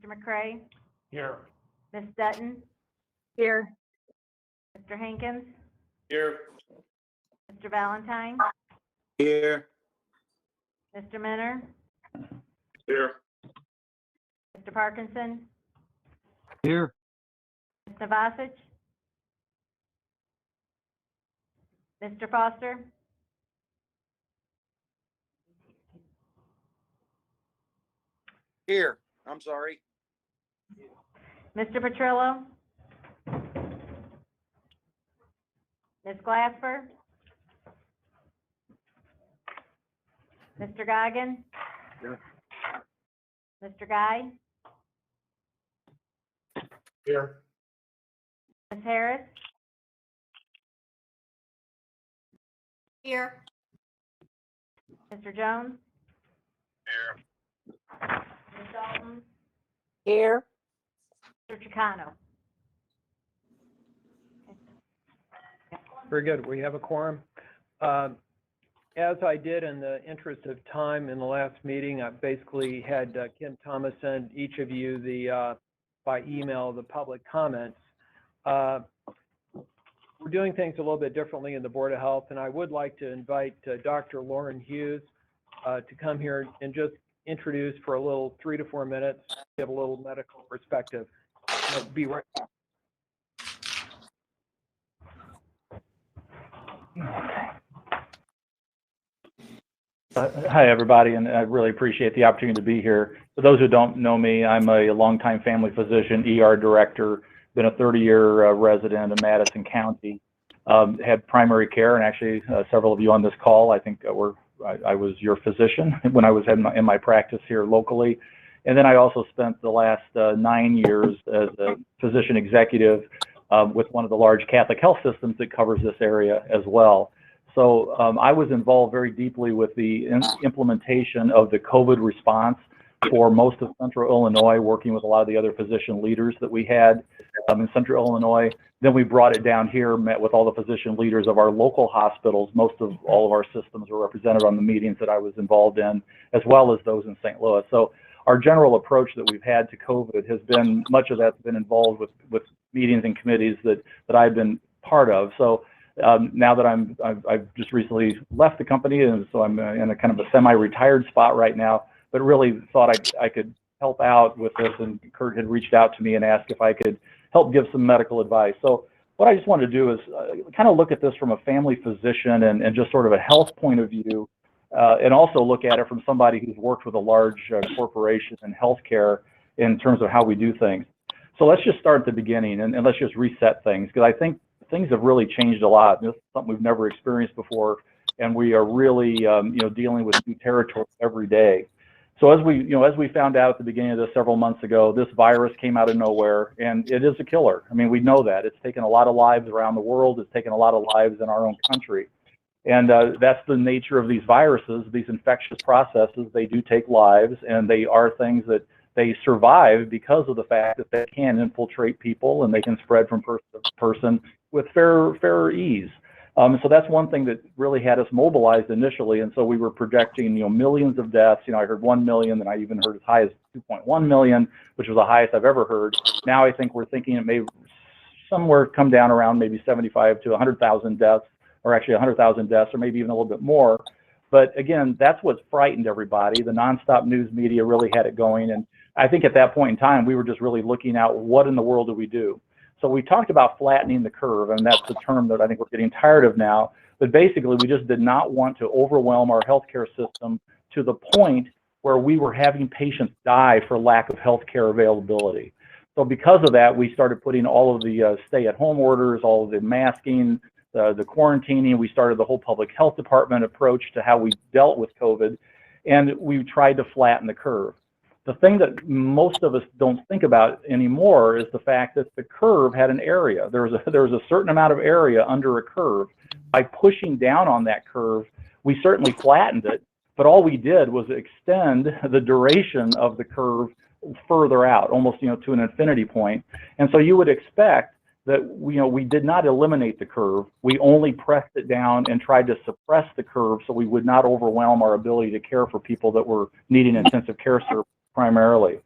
Mr. McCray, Here. Ms. Dutton, Here. Mr. Hankins, Here. Mr. Valentine, Here. Mr. Minner, Here. Mr. Parkinson, Here. Ms. Navasich, Mr. Foster, Here, I'm sorry. Mr. Petrillo, Ms. Glasper, Mr. Goggin, Here. Mr. Guy, Here. Ms. Harris, Here. Mr. Jones, Here. Ms. Dalton, Here. Mr. Chicano. Very good. We have a quorum. As I did in the interest of time in the last meeting, I basically had Kim Thomas send each of you by email the public comments. We're doing things a little bit differently in the Board of Health, and I would like to invite Dr. Lauren Hughes to come here and just introduce for a little 3 to 4 minutes, give a little medical perspective. Be right back. Hi, everybody, and I really appreciate the opportunity to be here. For those who don't know me, I'm a longtime family physician, ER director, been a 30-year resident of Madison County, had primary care, and actually several of you on this call, I think I was your physician when I was in my practice here locally. And then I also spent the last 9 years as a physician executive with one of the large Catholic health systems that covers this area as well. So I was involved very deeply with the implementation of the COVID response for most of Central Illinois, working with a lot of the other physician leaders that we had in Central Illinois. Then we brought it down here, met with all the physician leaders of our local hospitals. Most of all of our systems were represented on the meetings that I was involved in, as well as those in St. Louis. So our general approach that we've had to COVID has been, much of that's been involved with meetings and committees that I've been part of. So now that I've just recently left the company, and so I'm in a kind of a semi-retired spot right now, but really thought I could help out with this, and Kurt had reached out to me and asked if I could help give some medical advice. So what I just wanted to do is kind of look at this from a family physician and just sort of a health point of view, and also look at it from somebody who's worked with a large corporation in healthcare in terms of how we do things. So let's just start at the beginning, and let's just reset things, because I think things have really changed a lot. This is something we've never experienced before, and we are really dealing with new territory every day. So as we found out at the beginning of this several months ago, this virus came out of nowhere, and it is a killer. I mean, we know that. It's taken a lot of lives around the world. It's taken a lot of lives in our own country. And that's the nature of these viruses, these infectious processes. They do take lives, and they are things that they survive because of the fact that they can infiltrate people, and they can spread from person to person with fair ease. So that's one thing that really had us mobilized initially, and so we were projecting, millions of deaths. I heard 1 million, and I even heard as high as 2.1 million, which was the highest I've ever heard. Now I think we're thinking it may somewhere come down around maybe 75 to 100,000 deaths, or actually 100,000 deaths, or maybe even a little bit more. But again, that's what frightened everybody. The nonstop news media really had it going, and I think at that point in time, we were just really looking at what in the world do we do. So we talked about flattening the curve, and that's the term that I think we're getting tired of now. But basically, we just did not want to overwhelm our healthcare system to the point where we were having patients die for lack of healthcare availability. So because of that, we started putting all of the stay-at-home orders, all of the masking, the quarantining. We started the whole public health department approach to how we dealt with COVID, and we tried to flatten the curve. The thing that most of us don't think about anymore is the fact that the curve had an area. There was a certain amount of area under a curve. By pushing down on that curve, we certainly flattened it, but all we did was extend the duration of the curve further out, almost to an infinity point. And so you would expect that we did not eliminate the curve. We only pressed it down and tried to suppress the curve so we would not overwhelm our ability to care for people that were needing intensive care services primarily.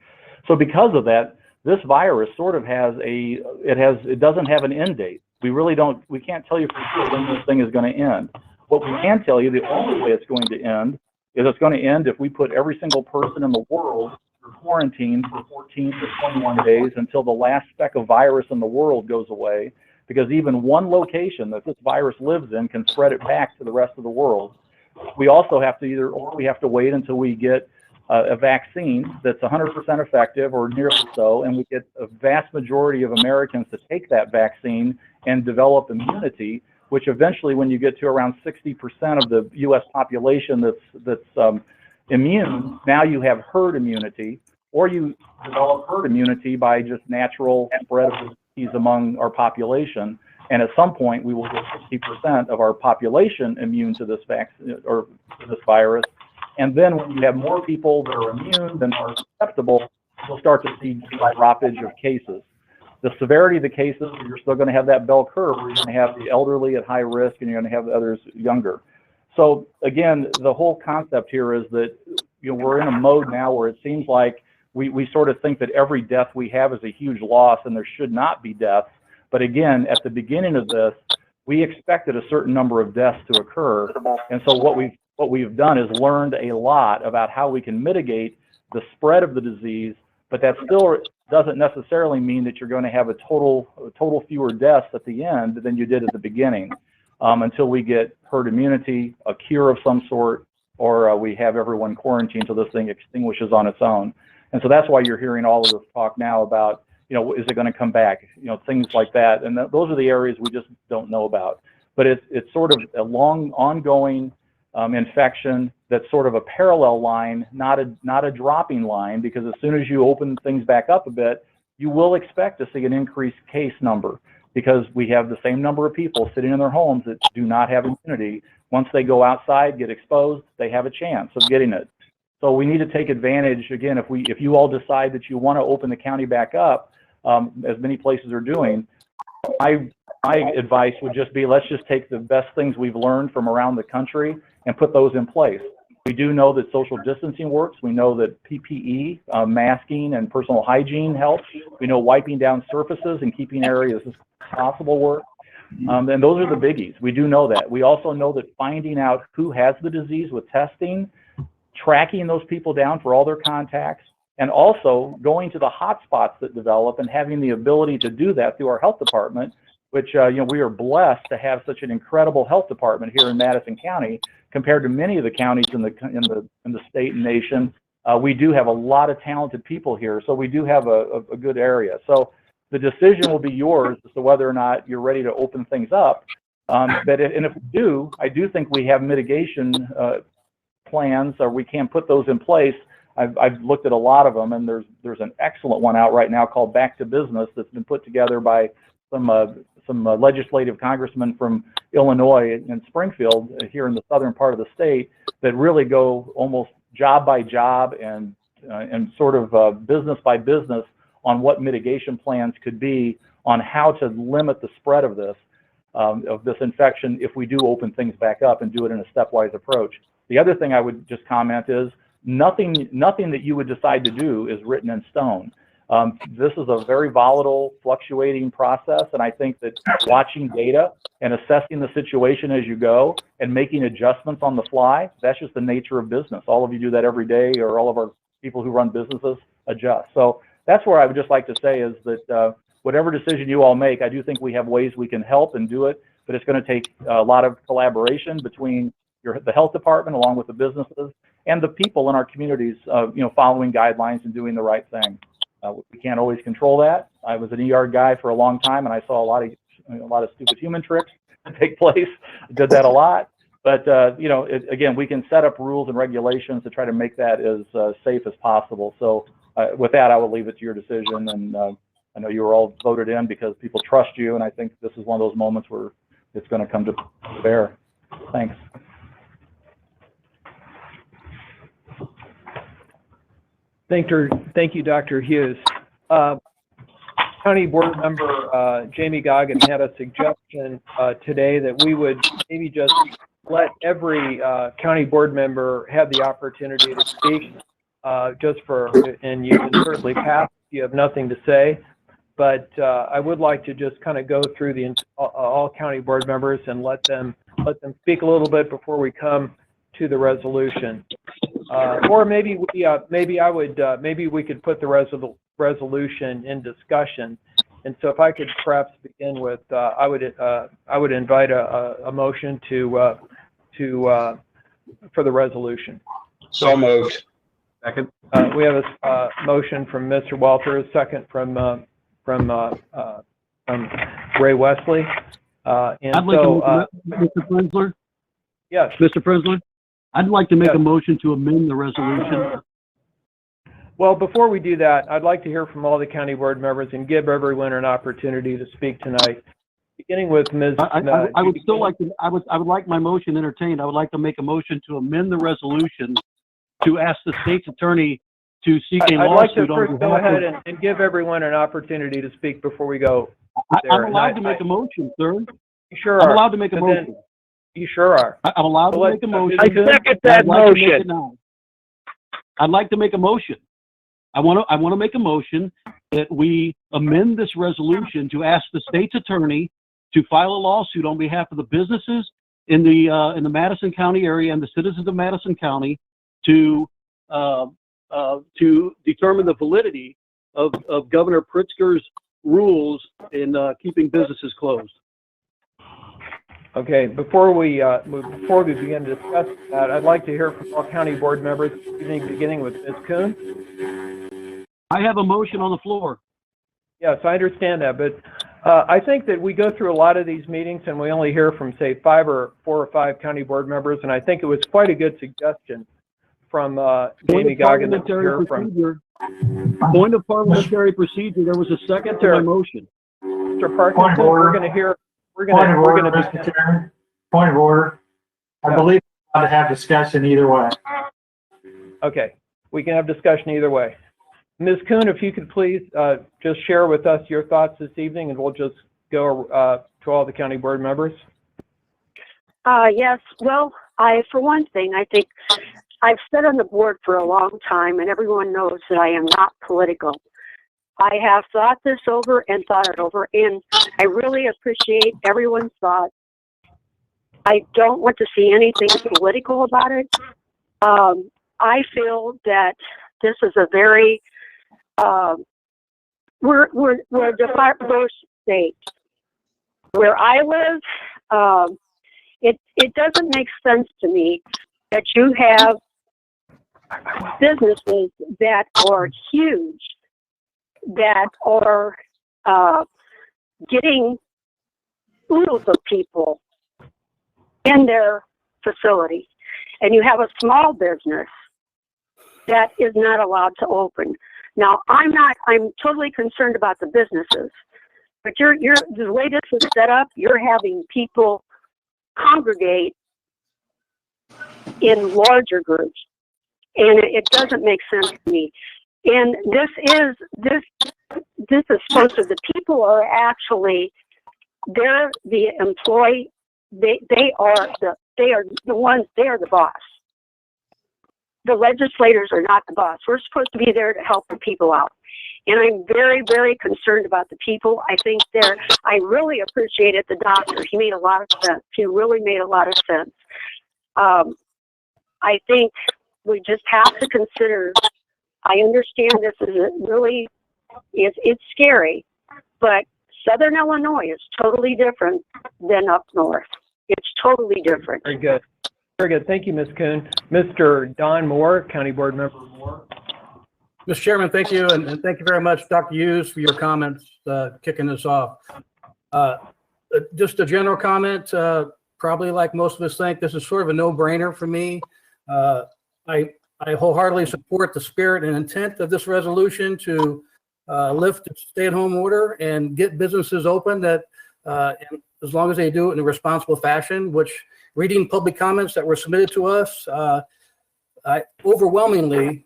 So because of that, this virus sort of has it doesn't have an end date. We can't tell you for sure when this thing is going to end. What we can tell you, the only way it's going to end is it's going to end if we put every single person in the world for quarantine for 14 to 21 days until the last speck of virus in the world goes away, because even one location that this virus lives in can spread it back to the rest of the world. We also have to wait until we get a vaccine that's 100% effective or nearly so, and we get a vast majority of Americans to take that vaccine and develop immunity, which eventually, when you get to around 60% of the U.S. population that's immune, now you have herd immunity, or you develop herd immunity by just natural spread of the disease among our population. And at some point, we will get 60% of our population immune to this vaccine or to this virus. And then when you have more people that are immune than are susceptible, you'll start to see droppage of cases. The severity of the cases, you're still going to have that bell curve where you're going to have the elderly at high risk and you're going to have the others younger. So again, the whole concept here is that we're in a mode now where it seems like we sort of think that every death we have is a huge loss and there should not be deaths. But again, at the beginning of this, we expected a certain number of deaths to occur. And so what we've done is learned a lot about how we can mitigate the spread of the disease, but that still doesn't necessarily mean that you're going to have a total fewer deaths at the end than you did at the beginning, until we get herd immunity, a cure of some sort, or we have everyone quarantined so this thing extinguishes on its own. And so that's why you're hearing all of this talk now about, is it going to come back? Things like that. And those are the areas we just don't know about. But it's sort of a long, ongoing infection that's sort of a parallel line, not a dropping line, because as soon as you open things back up a bit, you will expect to see an increased case number, because we have the same number of people sitting in their homes that do not have immunity. Once they go outside, get exposed, they have a chance of getting it. So we need to take advantage, again, if you all decide that you want to open the county back up, as many places are doing, my advice would just be, let's just take the best things we've learned from around the country and put those in place. We do know that social distancing works. We know that PPE, masking and personal hygiene helps. We know wiping down surfaces and keeping areas as possible work. And those are the biggies. We do know that. We also know that finding out who has the disease with testing, tracking those people down for all their contacts, and also going to the hot spots that develop and having the ability to do that through our health department, which we are blessed to have such an incredible health department here in Madison County compared to many of the counties in the state and nation. We do have a lot of talented people here, so we do have a good area. So the decision will be yours as to whether or not you're ready to open things up. And if we do, I do think we have mitigation plans, or we can put those in place. I've looked at a lot of them, and there's an excellent one out right now called Back to Business that's been put together by some legislative congressmen from Illinois and Springfield here in the southern part of the state that really go almost job by job and sort of business by business on what mitigation plans could be on how to limit the spread of this infection if we do open things back up and do it in a stepwise approach. The other thing I would just comment is nothing that you would decide to do is written in stone. This is a very volatile, fluctuating process, and I think that watching data and assessing the situation as you go and making adjustments on the fly, that's just the nature of business. All of you do that every day, or all of our people who run businesses adjust. So that's where I would just like to say is that whatever decision you all make, I do think we have ways we can help and do it, but it's going to take a lot of collaboration between the health department along with the businesses and the people in our communities, following guidelines and doing the right thing. We can't always control that. I was an ER guy for a long time, and I saw a lot of stupid human tricks take place. I did that a lot. But again, we can set up rules and regulations to try to make that as safe as possible. So with that, I will leave it to your decision. And I know you were all voted in because people trust you, and I think this is one of those moments where it's going to come to bear. Thanks. Thank you, Dr. Hughes. County Board Member Jamie Goggin had a suggestion today that we would maybe just let every county board member have the opportunity to speak. just for, and you can certainly pass if you have nothing to say. But I would like to just kind of go through the all county board members and let them speak a little bit before we come to the resolution. Or maybe we could put the resolution in discussion. And so if I could perhaps begin with, I would invite a motion for the resolution. So moved. Second. We have a motion from Mr. Walters, second from Ray Wesley. And I'd like so, to, Mr. Prenzler, yes, Mr. Prenzler, I'd like to make Yes. a motion to amend the resolution. well, before we do that, I'd like to hear from all the county board members and give everyone an opportunity to speak tonight, beginning with Ms. I would still like to, I would like my motion entertained. I would like to make a motion to amend the resolution to ask the state's attorney to seek a I'd like to lawsuit on first go behalf ahead of. and give everyone an opportunity to speak before we go I'm there. allowed to make a motion, sir. You sure I'm are. allowed to make a And then- motion. You sure are. I'm allowed to Well, make a let's- motion. I second I'd like to make it now. I'd like to make a motion. I want to make a motion that we amend this resolution to ask the state's attorney to file a lawsuit on behalf of the businesses in the Madison County area and the citizens of Madison County to determine the validity of Governor Pritzker's rules in keeping businesses closed. Okay, before we begin to discuss that, I'd like to hear from all county board members, beginning with Ms. Kuhn. I have a motion on the floor. Yes, I understand that, but I think that we go through a lot of these meetings and we only hear from, say, 4 or 5 county board members, and I think it was quite a good suggestion from Jamie Goggin that we hear from. Point of parliamentary procedure, there was a second to my motion. Mr. Parkinson, we're going to hear, we're going Point of order, to Mr. Chairman. Point of order. I Yeah. believe we're allowed to have discussion either way. Okay, we can have discussion either way. Ms. Kuhn, if you could please just share with us your thoughts this evening, and we'll just go to all the county board members. Yes, well, for one thing, I think I've sat on the board for a long time, and everyone knows that I am not political. I have thought this over and thought it over, and I really appreciate everyone's thought. I don't want to see anything political about it. I feel that this is a very we're a diverse state. Where I live, it doesn't make sense to me that you have businesses that are huge, that are getting oodles of people in their facility, and you have a small business that is not allowed to open. Now, I'm totally concerned about the businesses, but the way this is set up, you're having people congregate in larger groups, and it doesn't make sense to me. And this is supposed to, the people are actually, they're the employee, they are the ones, they are the boss. The legislators are not the boss. We're supposed to be there to help the people out. And I'm very, very concerned about the people. I really appreciated the doctor. He made a lot of sense. He really made a lot of sense. I think we just have to consider, I understand this is it's scary, but Southern Illinois is totally different than up north. It's totally different. Very good. Very good. Thank you, Ms. Kuhn. Mr. Don Moore, County Board Member Moore. Mr. Chairman, thank you, and thank you very much, Dr. Hughes, for your comments kicking this off. Just a general comment, probably like most of us think, this is sort of a no-brainer for me. I wholeheartely support the spirit and intent of this resolution to lift the stay-at-home order and get businesses open that, as long as they do it in a responsible fashion, which reading public comments that were submitted to us, overwhelmingly,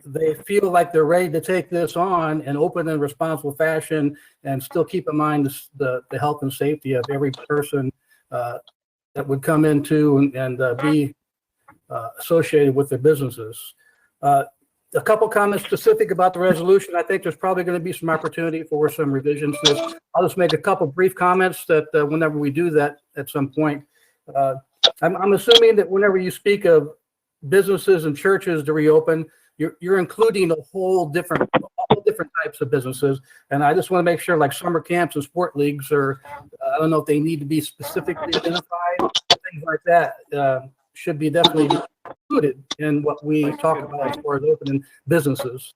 they feel like they're ready to take this on and open in a responsible fashion and still keep in mind the health and safety of every person that would come into and be associated with their businesses. A couple comments specific about the resolution. I think there's probably going to be some opportunity for some revisions to this. I'll just make a couple brief comments that whenever we do that at some point. I'm assuming that whenever you speak of businesses and churches to reopen, you're including all different types of businesses. And I just want to make sure, like summer camps and sport leagues, or I don't know if they need to be specifically identified, things like that should be definitely included in what we talk about as far as opening businesses.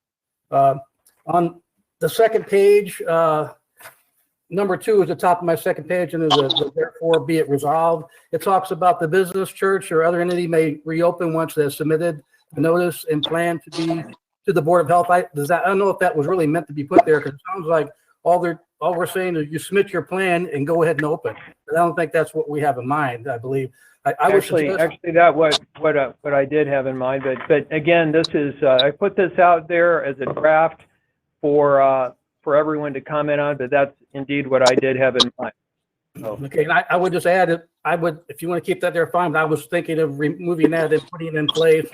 On the second page, number 2 is the top of my second page, and there's a therefore be it resolved. It talks about the business, church, or other entity may reopen once they've submitted a notice and plan to be to the Board of Health. I don't know if that was really meant to be put there, because it sounds like all we're saying is you submit your plan and go ahead and open. But I don't think that's what we have in mind. I believe. Actually, that what I did have in mind. But again, this is I put this out there as a draft for everyone to comment on. But that's indeed what I did have in mind. So. Okay, and I would just add that if you want to keep that there, fine. But I was thinking of removing that and putting it in place.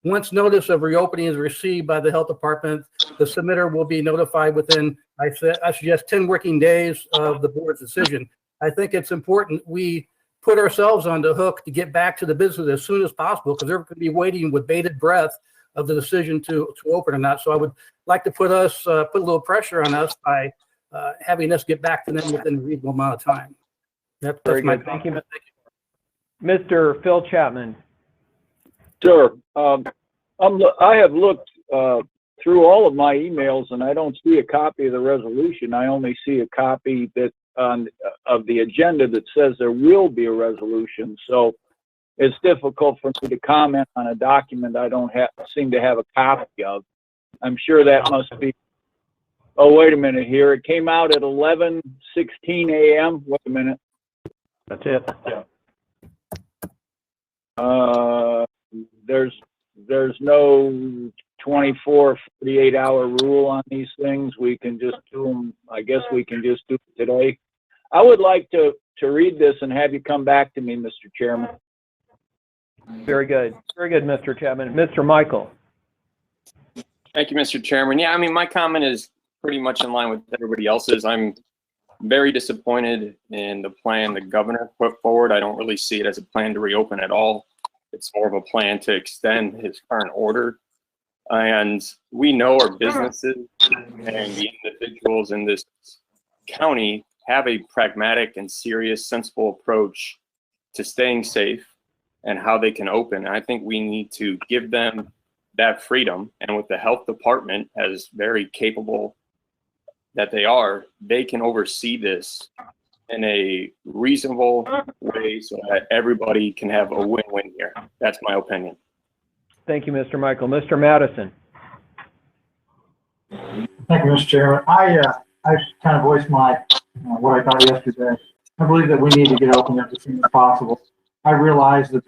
Once notice of reopening is received by the health department, the submitter will be notified within, I suggest 10 working days of the board's decision. I think it's important we put ourselves on the hook to get back to the business as soon as possible, because they're going to be waiting with bated breath of the decision to open or not. So I would like to put a little pressure on us by having us get back to them within a reasonable amount of time. That's my Thank you. Mr. Phil Chapman. Sure. I have looked through all of my emails, and I don't see a copy of the resolution. I only see a copy of the agenda that says there will be a resolution. So it's difficult for me to comment on a document I don't seem to have a copy of. I'm sure that must be. Oh, wait a minute here. It came out at 11:16 a.m. Wait a minute. That's it. There's no 24, 48-hour rule on these things. We can just do them. I guess we can just do it today. I would like to read this and have you come back to me, Mr. Chairman. Very good. Very good, Mr. Chapman. Mr. Michael. Thank you, Mr. Chairman. Yeah, I mean, my comment is pretty much in line with everybody else's. I'm very disappointed in the plan the governor put forward. I don't really see it as a plan to reopen at all. It's more of a plan to extend his current order. And we know our businesses and the individuals in this county have a pragmatic and serious, sensible approach to staying safe and how they can open. And I think we need to give them that freedom. And with the health department, as very capable that they can oversee this in a reasonable way so that everybody can have a win-win here. That's my opinion. Thank you, Mr. Michael. Mr. Madison. Thank you, Mr. Chairman. I kind of voiced my what I thought yesterday. I believe that we need to get open as soon as possible. I realize that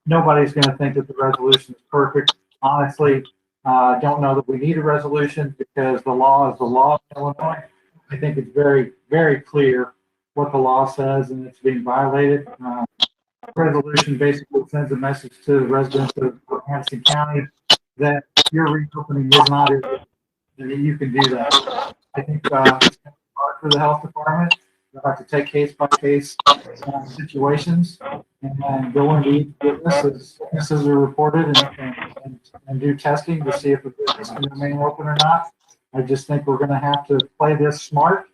nobody's going to think that the resolution is perfect. Honestly, don't know that we need a resolution, because the law is the law in Illinois. I think it's very, very clear what the law says, and it's being violated. Resolution basically sends a message to the residents of Madison County that your reopening is not it, and that you can do that. I think it's hard for the health department. They'll have to take case by case situations and go and meet witnesses are reported and do testing to see if the business can remain open or not. I just think we're going to have to play this smart.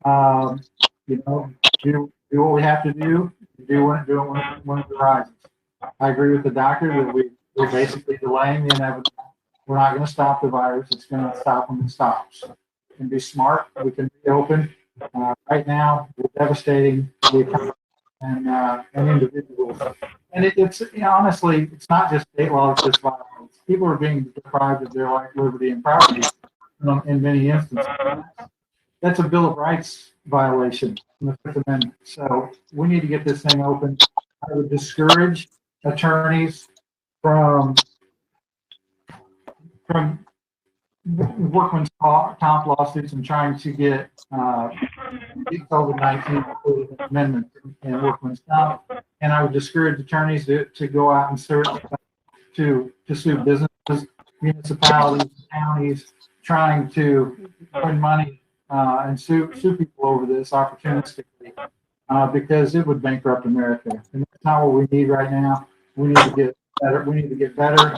Do what we have to do it when it arises. I agree with the doctor that we're basically delaying the inevitable. We're not going to stop the virus. It's going to stop when it stops. We can be smart. We can be open. Right now, we're devastating the economy and individuals. And it's honestly, it's not just state law that's just violence. People are being deprived of their life, liberty, and property in many instances. That's a Bill of Rights violation in the Fifth Amendment. So we need to get this thing open. I would discourage attorneys from workman's comp lawsuits and trying to get COVID-19 amendments in workman's comp. And I would discourage attorneys to go out and to sue businesses municipalities, counties, trying to earn money, and sue people over this opportunistically, because it would bankrupt America. And that's not what we need right now. We need to get better. We need to get better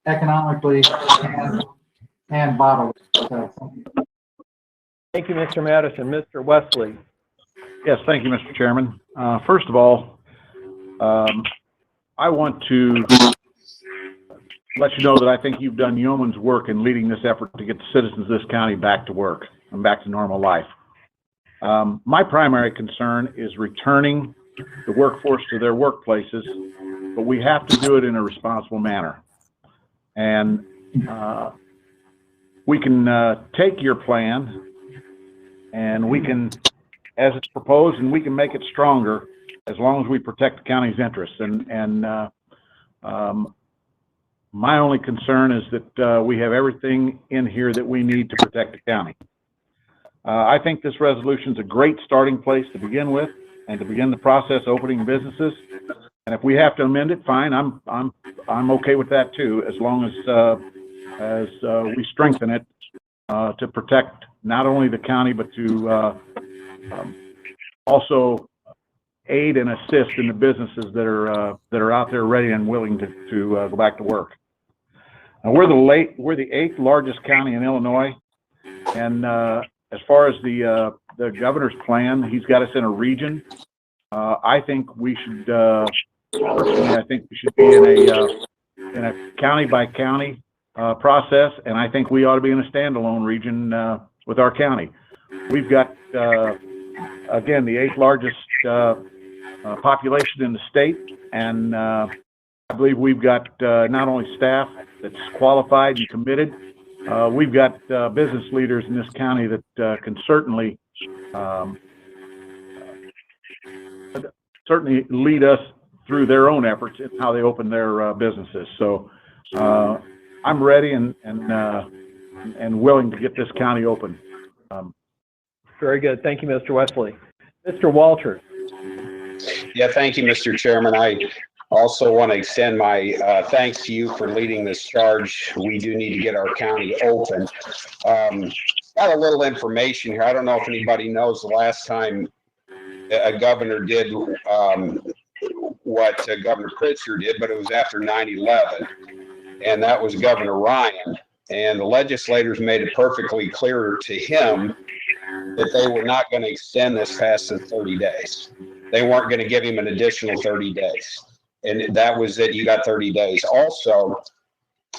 economically and bodily. So, Thank you, Mr. Madison. Mr. Wesley. Yes, thank you, Mr. Chairman. First of all, I want to let you know that I think you've done yeoman's work in leading this effort to get the citizens of this county back to work and back to normal life. My primary concern is returning the workforce to their workplaces, but we have to do it in a responsible manner. And we can take your plan and we can, as it's proposed, and we can make it stronger as long as we protect the county's interests. And my only concern is that we have everything in here that we need to protect the county. I think this resolution is a great starting place to begin with and to begin the process opening businesses. And if we have to amend it, fine. I'm okay with that too, as long as we strengthen it to protect not only the county but to also aid and assist in the businesses that are out there ready and willing to go back to work. Now, we're the 8th largest county in Illinois, and as far as the governor's plan, he's got us in a region. I think we should. I think we should be in a county by county process, and I think we ought to be in a standalone region with our county. We've got again the 8th largest population in the state, and I believe we've got not only staff that's qualified and committed, we've got business leaders in this county that can certainly lead us through their own efforts in how they open their businesses. So I'm ready and willing to get this county open. Very good. Thank you, Mr. Wesley. Mr. Walters. Yeah, thank you, Mr. Chairman. I also want to extend my thanks to you for leading this charge. We do need to get our county open. Got a little information here. I don't know if anybody knows the last time a governor did what Governor Pritzker did, but it was after 9/11, and that was Governor Ryan. And the legislators made it perfectly clear to him that they were not going to extend this past the 30 days. They weren't going to give him an additional 30 days. And that was it. You got 30 days. Also,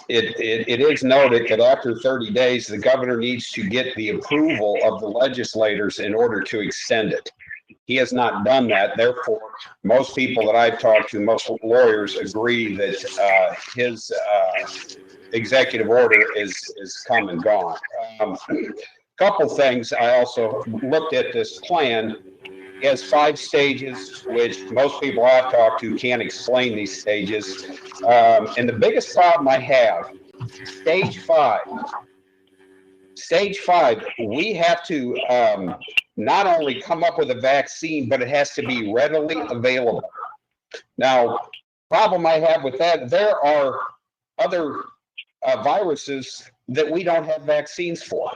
it is noted that after 30 days, the governor needs to get the approval of the legislators in order to extend it. He has not done that. Therefore, most people that I've talked to, most lawyers agree that his executive order is come and gone. Couple things. I also looked at this plan. It has 5 stages, which most people I've talked to can't explain these stages. And the biggest problem I have, stage 5. Stage 5, we have to not only come up with a vaccine, but it has to be readily available. Now, problem I have with that, there are other viruses that we don't have vaccines for.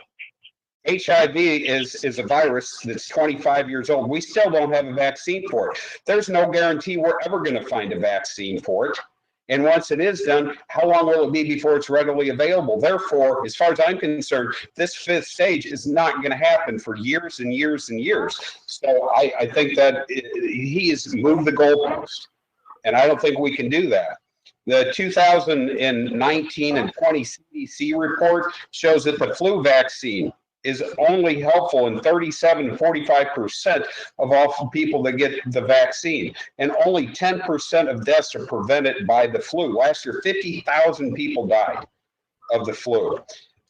HIV is a virus that's 25 years old. We still don't have a vaccine for it. There's no guarantee we're ever going to find a vaccine for it. And once it is done, how long will it be before it's readily available? Therefore, as far as I'm concerned, this 5th stage is not going to happen for years and years and years. So I think that he has moved the goalpost, and I don't think we can do that. The 2019 and 20 CDC report shows that the flu vaccine is only helpful in 37 to 45% of all people that get the vaccine. And only 10% of deaths are prevented by the flu. Last year, 50,000 people died of the flu.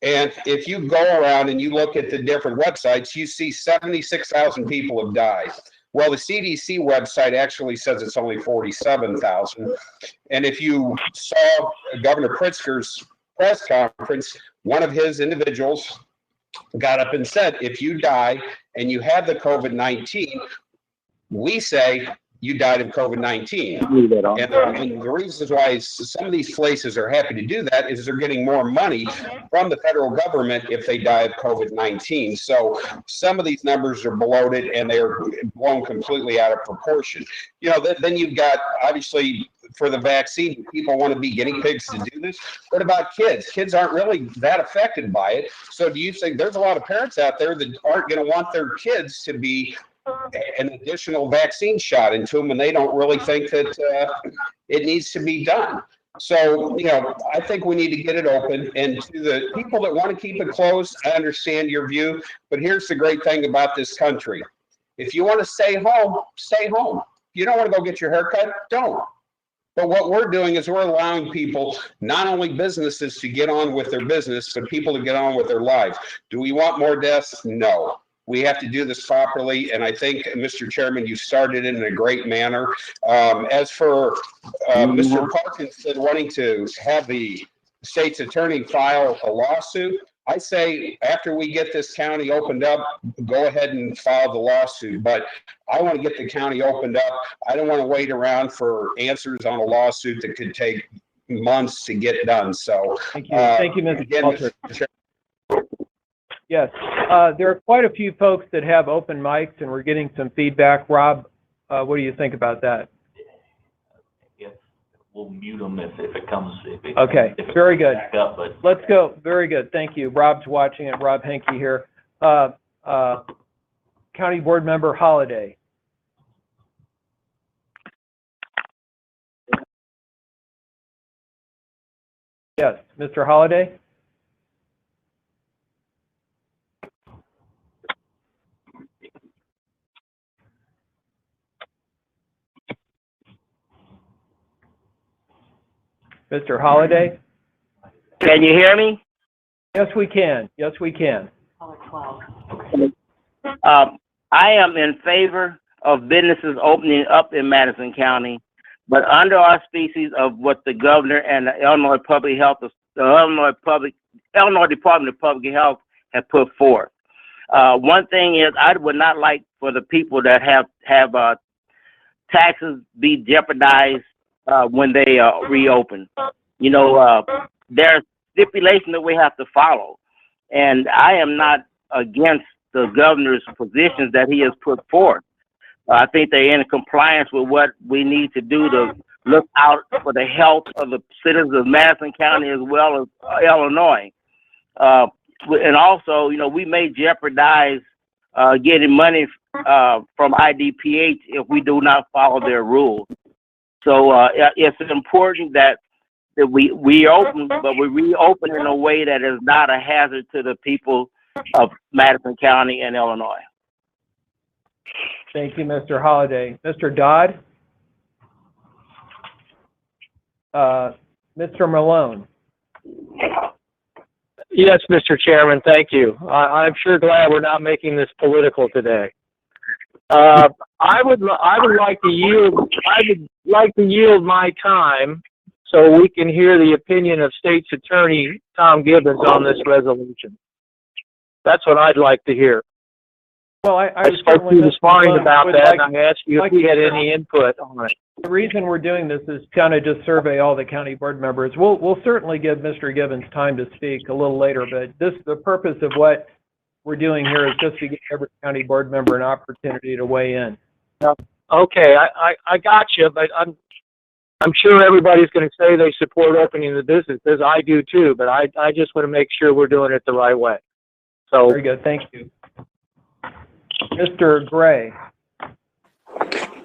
And if you go around and you look at the different websites, you see 76,000 people have died. Well, the CDC website actually says it's only 47,000. And if you saw Governor Pritzker's press conference, one of his individuals got up and said, if you die and you have the COVID-19, we say you died of COVID-19. Leave that on. And the reasons why some of these places are happy to do that is they're getting more money from the federal government if they die of COVID-19. So some of these numbers are bloated and they're blown completely out of proportion. You know, then you've got, obviously, for the vaccine, people want to be guinea pigs to do this. What about kids? Kids aren't really that affected by it. So do you think there's a lot of parents out there that aren't going to want their kids to be an additional vaccine shot into them, and they don't really think that it needs to be done? So, you know, I think we need to get it open. And to the people that want to keep it closed, I understand your view. But here's the great thing about this country. If you want to stay home, stay home. If you don't want to go get your hair cut, don't. But what we're doing is we're allowing people, not only businesses, to get on with their business, but people to get on with their lives. Do we want more deaths? No. We have to do this properly, and I think, Mr. Chairman, you started it in a great manner. As for Mr. Parkinson wanting to have the state's attorney file a lawsuit, I say after we get this county opened up, go ahead and file the lawsuit. But I want to get the county opened up. I don't want to wait around for answers on a lawsuit that could take months to get done. So Thank you, Mr. again, Walter. Mr. Chairman, Yes, there are quite a few folks that have open mics, and we're getting some feedback. Rob, what do you think about that? We'll mute them if it comes. Okay, very good. Back up, but Let's go. Very good. Thank you. Rob's watching it. Rob Henke here. County Board Member Holliday. Yes, Mr. Holliday? Mr. Holliday? Can you hear me? Yes, we can. Yes, we can. I am in favor of businesses opening up in Madison County, but under auspices of what the governor and the Illinois Department of Public Health have put forth. One thing is, I would not like for the people that have taxes be jeopardized when they reopen. You know, there's stipulations that we have to follow, and I am not against the governor's positions that he has put forth. I think they're in compliance with what we need to do to look out for the health of the citizens of Madison County as well as Illinois. And also, you know, we may jeopardize getting money from IDPH if we do not follow their rules. So it's important that we open, but we reopen in a way that is not a hazard to the people of Madison County and Illinois. Thank you, Mr. Holliday. Mr. Dodd? Mr. Malone? Yes, Mr. Chairman, thank you. I'm sure glad we're not making this political today. I would like to yield my time so we can hear the opinion of State's Attorney Tom Gibbons on this resolution. That's what I'd like to hear. Well, I spoke to you this morning about that, and I asked you if we had any input on it. The reason we're doing this is kind of just survey all the county board members. We'll certainly give Mr. Gibbons time to speak a little later, but the purpose of what we're doing here is just to give every county board member an opportunity to weigh in. Okay, I got you, but I'm sure everybody's going to say they support opening the businesses. I do too, but I just want to make sure we're doing it the right way. So very good, thank you. Mr. Gray.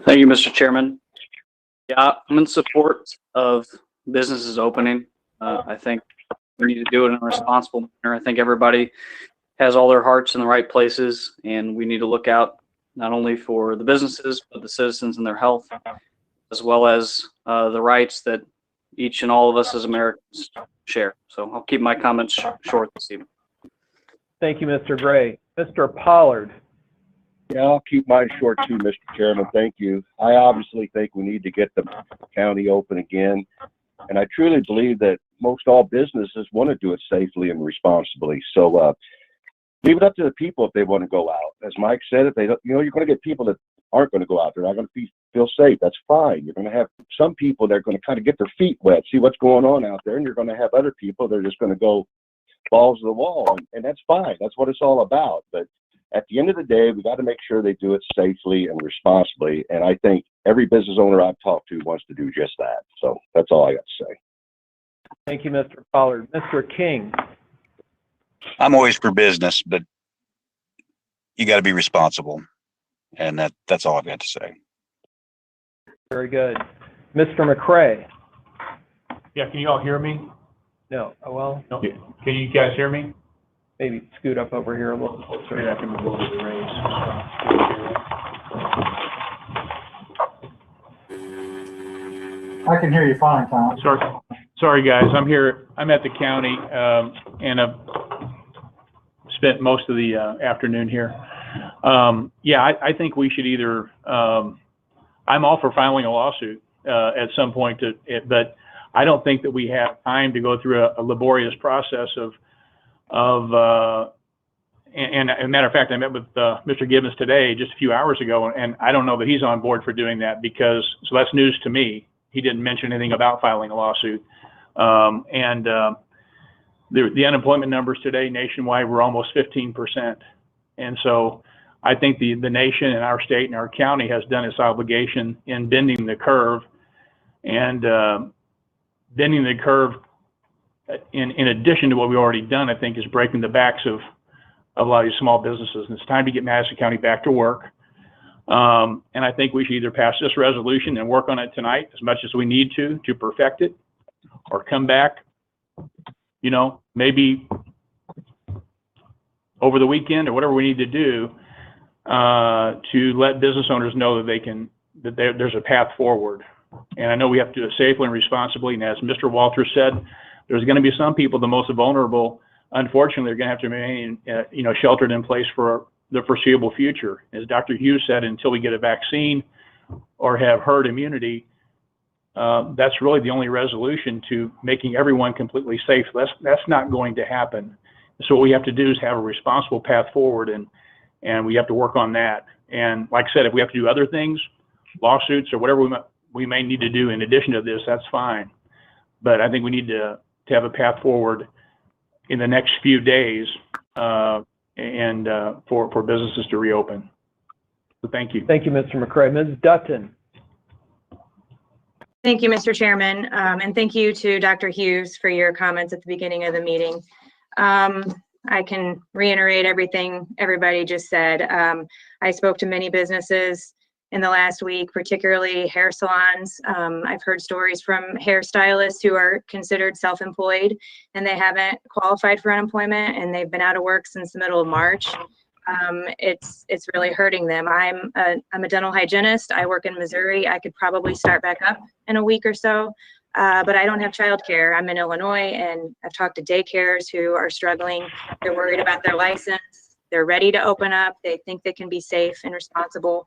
Thank you, Mr. Chairman. Yeah, I'm in support of businesses opening. I think we need to do it in a responsible manner. I think everybody has all their hearts in the right places, and we need to look out not only for the businesses, but the citizens and their health, as well as the rights that each and all of us as Americans share. So I'll keep my comments short this evening. Thank you, Mr. Gray. Mr. Pollard. Yeah, I'll keep mine short too, Mr. Chairman. Thank you. I obviously think we need to get the county open again. And I truly believe that most all businesses want to do it safely and responsibly. So leave it up to the people if they want to go out. As Mike said, if they don't, you're going to get people that aren't going to go out there, not going to feel safe. That's fine. You're going to have some people that are going to kind of get their feet wet, see what's going on out there, and you're going to have other people that are just going to go balls to the wall, and that's fine. That's what it's all about. But at the end of the day, we got to make sure they do it safely and responsibly. And I think every business owner I've talked to wants to do just that. So that's all I got to say. Thank you, Mr. Pollard. Mr. King. I'm always for business, but you got to be responsible. And that's all I've got to say. Very good. Mr. McCray. Yeah, can you all hear me? No. Oh, well, No. Can you guys hear me? maybe scoot up over here a little closer. Maybe I can move over to the raise. I can hear you fine, Tom. Sorry, guys. I'm here. I'm at the county, and I've spent most of the afternoon here. Yeah, I think we should either. I'm all for filing a lawsuit at some point, but I don't think that we have time to go through a laborious process and as a matter of fact, I met with Mr. Gibbons today just a few hours ago, and I don't know that he's on board for doing that so that's news to me. He didn't mention anything about filing a lawsuit. The unemployment numbers today nationwide were almost 15%. And so I think the nation and our state and our county has done its obligation in bending the curve, and bending the curve in addition to what we've already done, I think, is breaking the backs of a lot of these small businesses. And it's time to get Madison County back to work. And I think we should either pass this resolution and work on it tonight as much as we need to perfect it, or come back, maybe over the weekend or whatever we need to do to let business owners know that there's a path forward. And I know we have to do it safely and responsibly. And as Mr. Walters said, there's going to be some people, the most vulnerable, unfortunately, they're going to have to remain, sheltered in place for the foreseeable future. As Dr. Hughes said, until we get a vaccine or have herd immunity, that's really the only resolution to making everyone completely safe. That's not going to happen. So what we have to do is have a responsible path forward, and we have to work on that. And like I said, if we have to do other things, lawsuits or whatever we may need to do in addition to this, that's fine. But I think we need to have a path forward in the next few days for businesses to reopen. So thank you. Thank you, Mr. McCray. Ms. Dutton. Thank you, Mr. Chairman, and thank you to Dr. Hughes for your comments at the beginning of the meeting. I can reiterate everything everybody just said. I spoke to many businesses in the last week, particularly hair salons. I've heard stories from hairstylists who are considered self-employed and they haven't qualified for unemployment, and they've been out of work since the middle of March. It's really hurting them. I'm a dental hygienist. I work in Missouri. I could probably start back up in a week or so, but I don't have childcare. I'm in Illinois, and I've talked to daycares who are struggling. They're worried about their license. They're ready to open up. They think they can be safe and responsible.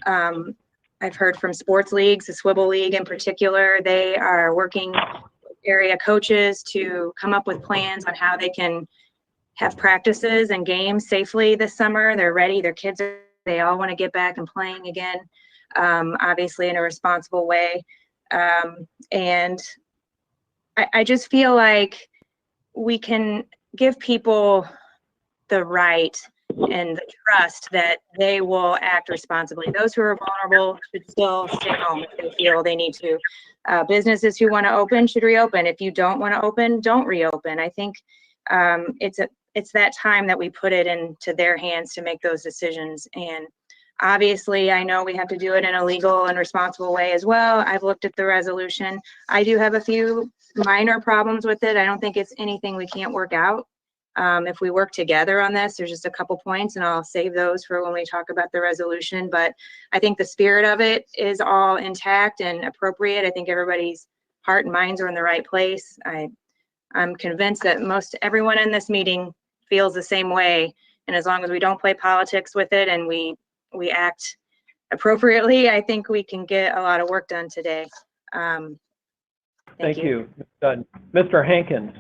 I've heard from sports leagues, the Swivel League in particular. They are working with area coaches to come up with plans on how they can have practices and games safely this summer. They're ready. Their kids they all want to get back and playing again, obviously in a responsible way. And I just feel like we can give people the right and the trust that they will act responsibly. Those who are vulnerable should still stay home if they feel they need to. Businesses who want to open should reopen. If you don't want to open, don't reopen. I think it's that time that we put it into their hands to make those decisions. And obviously, I know we have to do it in a legal and responsible way as well. I've looked at the resolution. I do have a few minor problems with it. I don't think it's anything we can't work out. If we work together on this, there's just a couple points, and I'll save those for when we talk about the resolution. But I think the spirit of it is all intact and appropriate. I think everybody's heart and minds are in the right place. I'm convinced that most everyone in this meeting feels the same way. And as long as we don't play politics with it and we act appropriately, I think we can get a lot of work done today. Thank you. Mr. Hankins.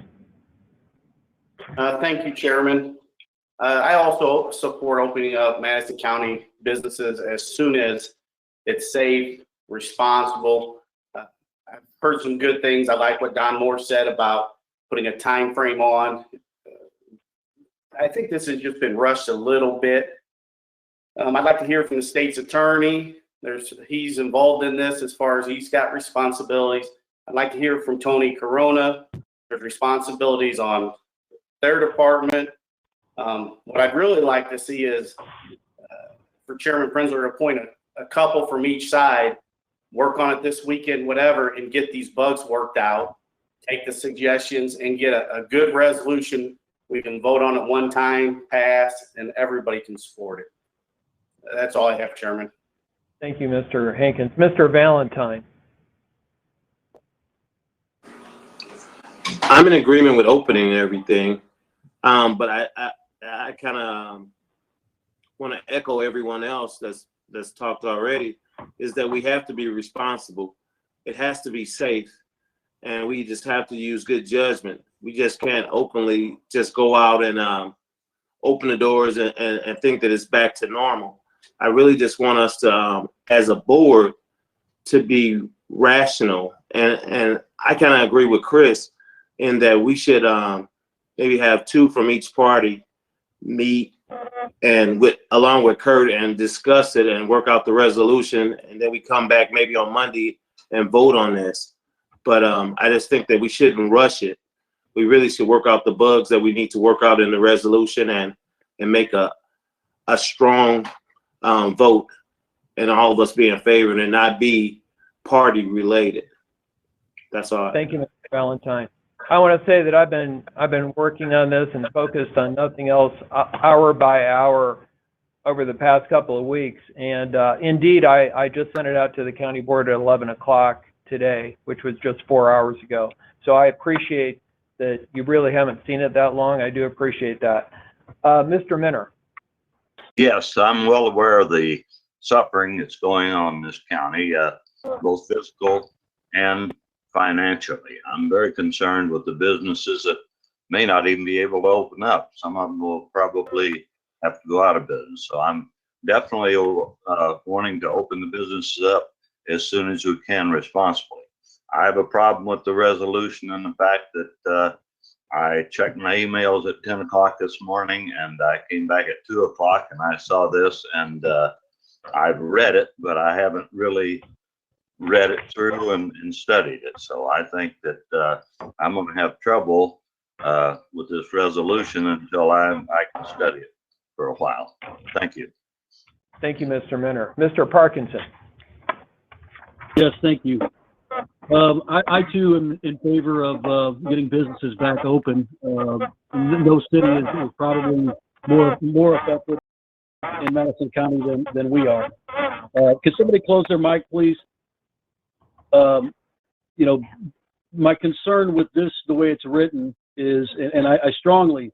Thank you, Chairman. I also support opening up Madison County businesses as soon as it's safe, responsible. I've heard some good things. I like what Don Moore said about putting a time frame on. I think this has just been rushed a little bit. I'd like to hear from the state's attorney. He's involved in this as far as he's got responsibilities. I'd like to hear from Tony Corona. There's responsibilities on their department. What I'd really like to see is for Chairman Prenzler to appoint a couple from each side, work on it this weekend, whatever, and get these bugs worked out, take the suggestions and get a good resolution. We can vote on it one time, pass, and everybody can support it. That's all I have, Chairman. Thank you, Mr. Hankins. Mr. Valentine. I'm in agreement with opening everything, but I kind of want to echo everyone else that's talked already, is that we have to be responsible. It has to be safe, and we just have to use good judgment. We just can't openly just go out and open the doors and think that it's back to normal. I really just want us to, as a board, to be rational. And I kind of agree with Chris in that we should maybe have two from each party meet and along with Kurt and discuss it and work out the resolution. And then we come back maybe on Monday and vote on this. But I just think that we shouldn't rush it. We really should work out the bugs that we need to work out in the resolution and make a strong vote, and all of us be in favor and not be party related. That's all. Thank you, Mr. Valentine. I want to say that I've been working on this and focused on nothing else hour by hour over the past couple of weeks. And indeed, I just sent it out to the county board at 11 o'clock today, which was just 4 hours ago. So I appreciate that you really haven't seen it that long. I do appreciate that. Mr. Minner. Yes, I'm well aware of the suffering that's going on in this county, both physical and financially. I'm very concerned with the businesses that may not even be able to open up. Some of them will probably have to go out of business. So I'm definitely wanting to open the businesses up as soon as we can responsibly. I have a problem with the resolution and the fact that I checked my emails at 10 o'clock this morning, and I came back at 2 o'clock and I saw this, and I've read it, but I haven't really read it through and studied it. So I think that I'm going to have trouble with this resolution until I can study it for a while. Thank you. Thank you, Mr. Minner. Mr. Parkinson. Yes, thank you. I too am in favor of getting businesses back open. No city is probably more effective in Madison County than we are. Could somebody close their mic, please? You know, my concern with this, the way it's written, is, and I strongly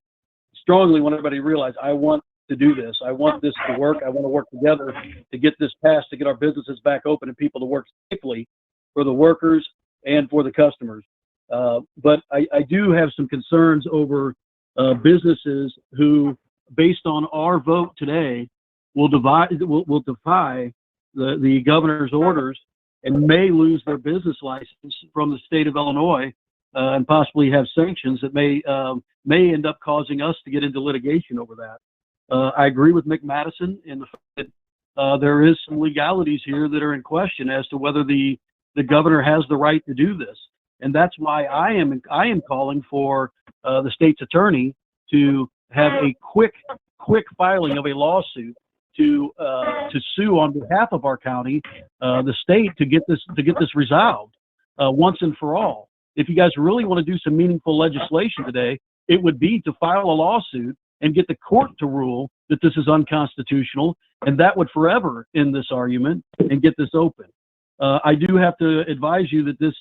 want everybody to realize, I want to do this. I want this to work. I want to work together to get this passed, to get our businesses back open and people to work safely for the workers and for the customers. But I do have some concerns over businesses who, based on our vote today, will defy the governor's orders and may lose their business license from the state of Illinois and possibly have sanctions that may end up causing us to get into litigation over that. I agree with Mick Madison in the fact that there is some legalities here that are in question as to whether the governor has the right to do this. And that's why I am calling for the state's attorney to have a quick filing of a lawsuit to sue on behalf of our county, the state, to get this resolved once and for all. If you guys really want to do some meaningful legislation today, it would be to file a lawsuit and get the court to rule that this is unconstitutional, and that would forever end this argument and get this open. I do have to advise you that this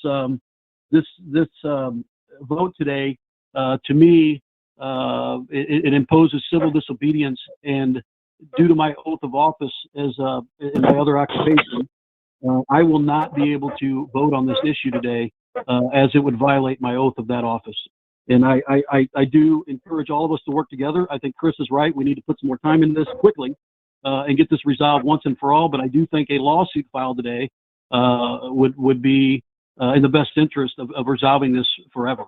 vote today, to me, it imposes civil disobedience, and due to my oath of office as in my other occupation, I will not be able to vote on this issue today, as it would violate my oath of that office. And I do encourage all of us to work together. I think Chris is right. We need to put some more time in this quickly and get this resolved once and for all. But I do think a lawsuit filed today would be in the best interest of resolving this forever.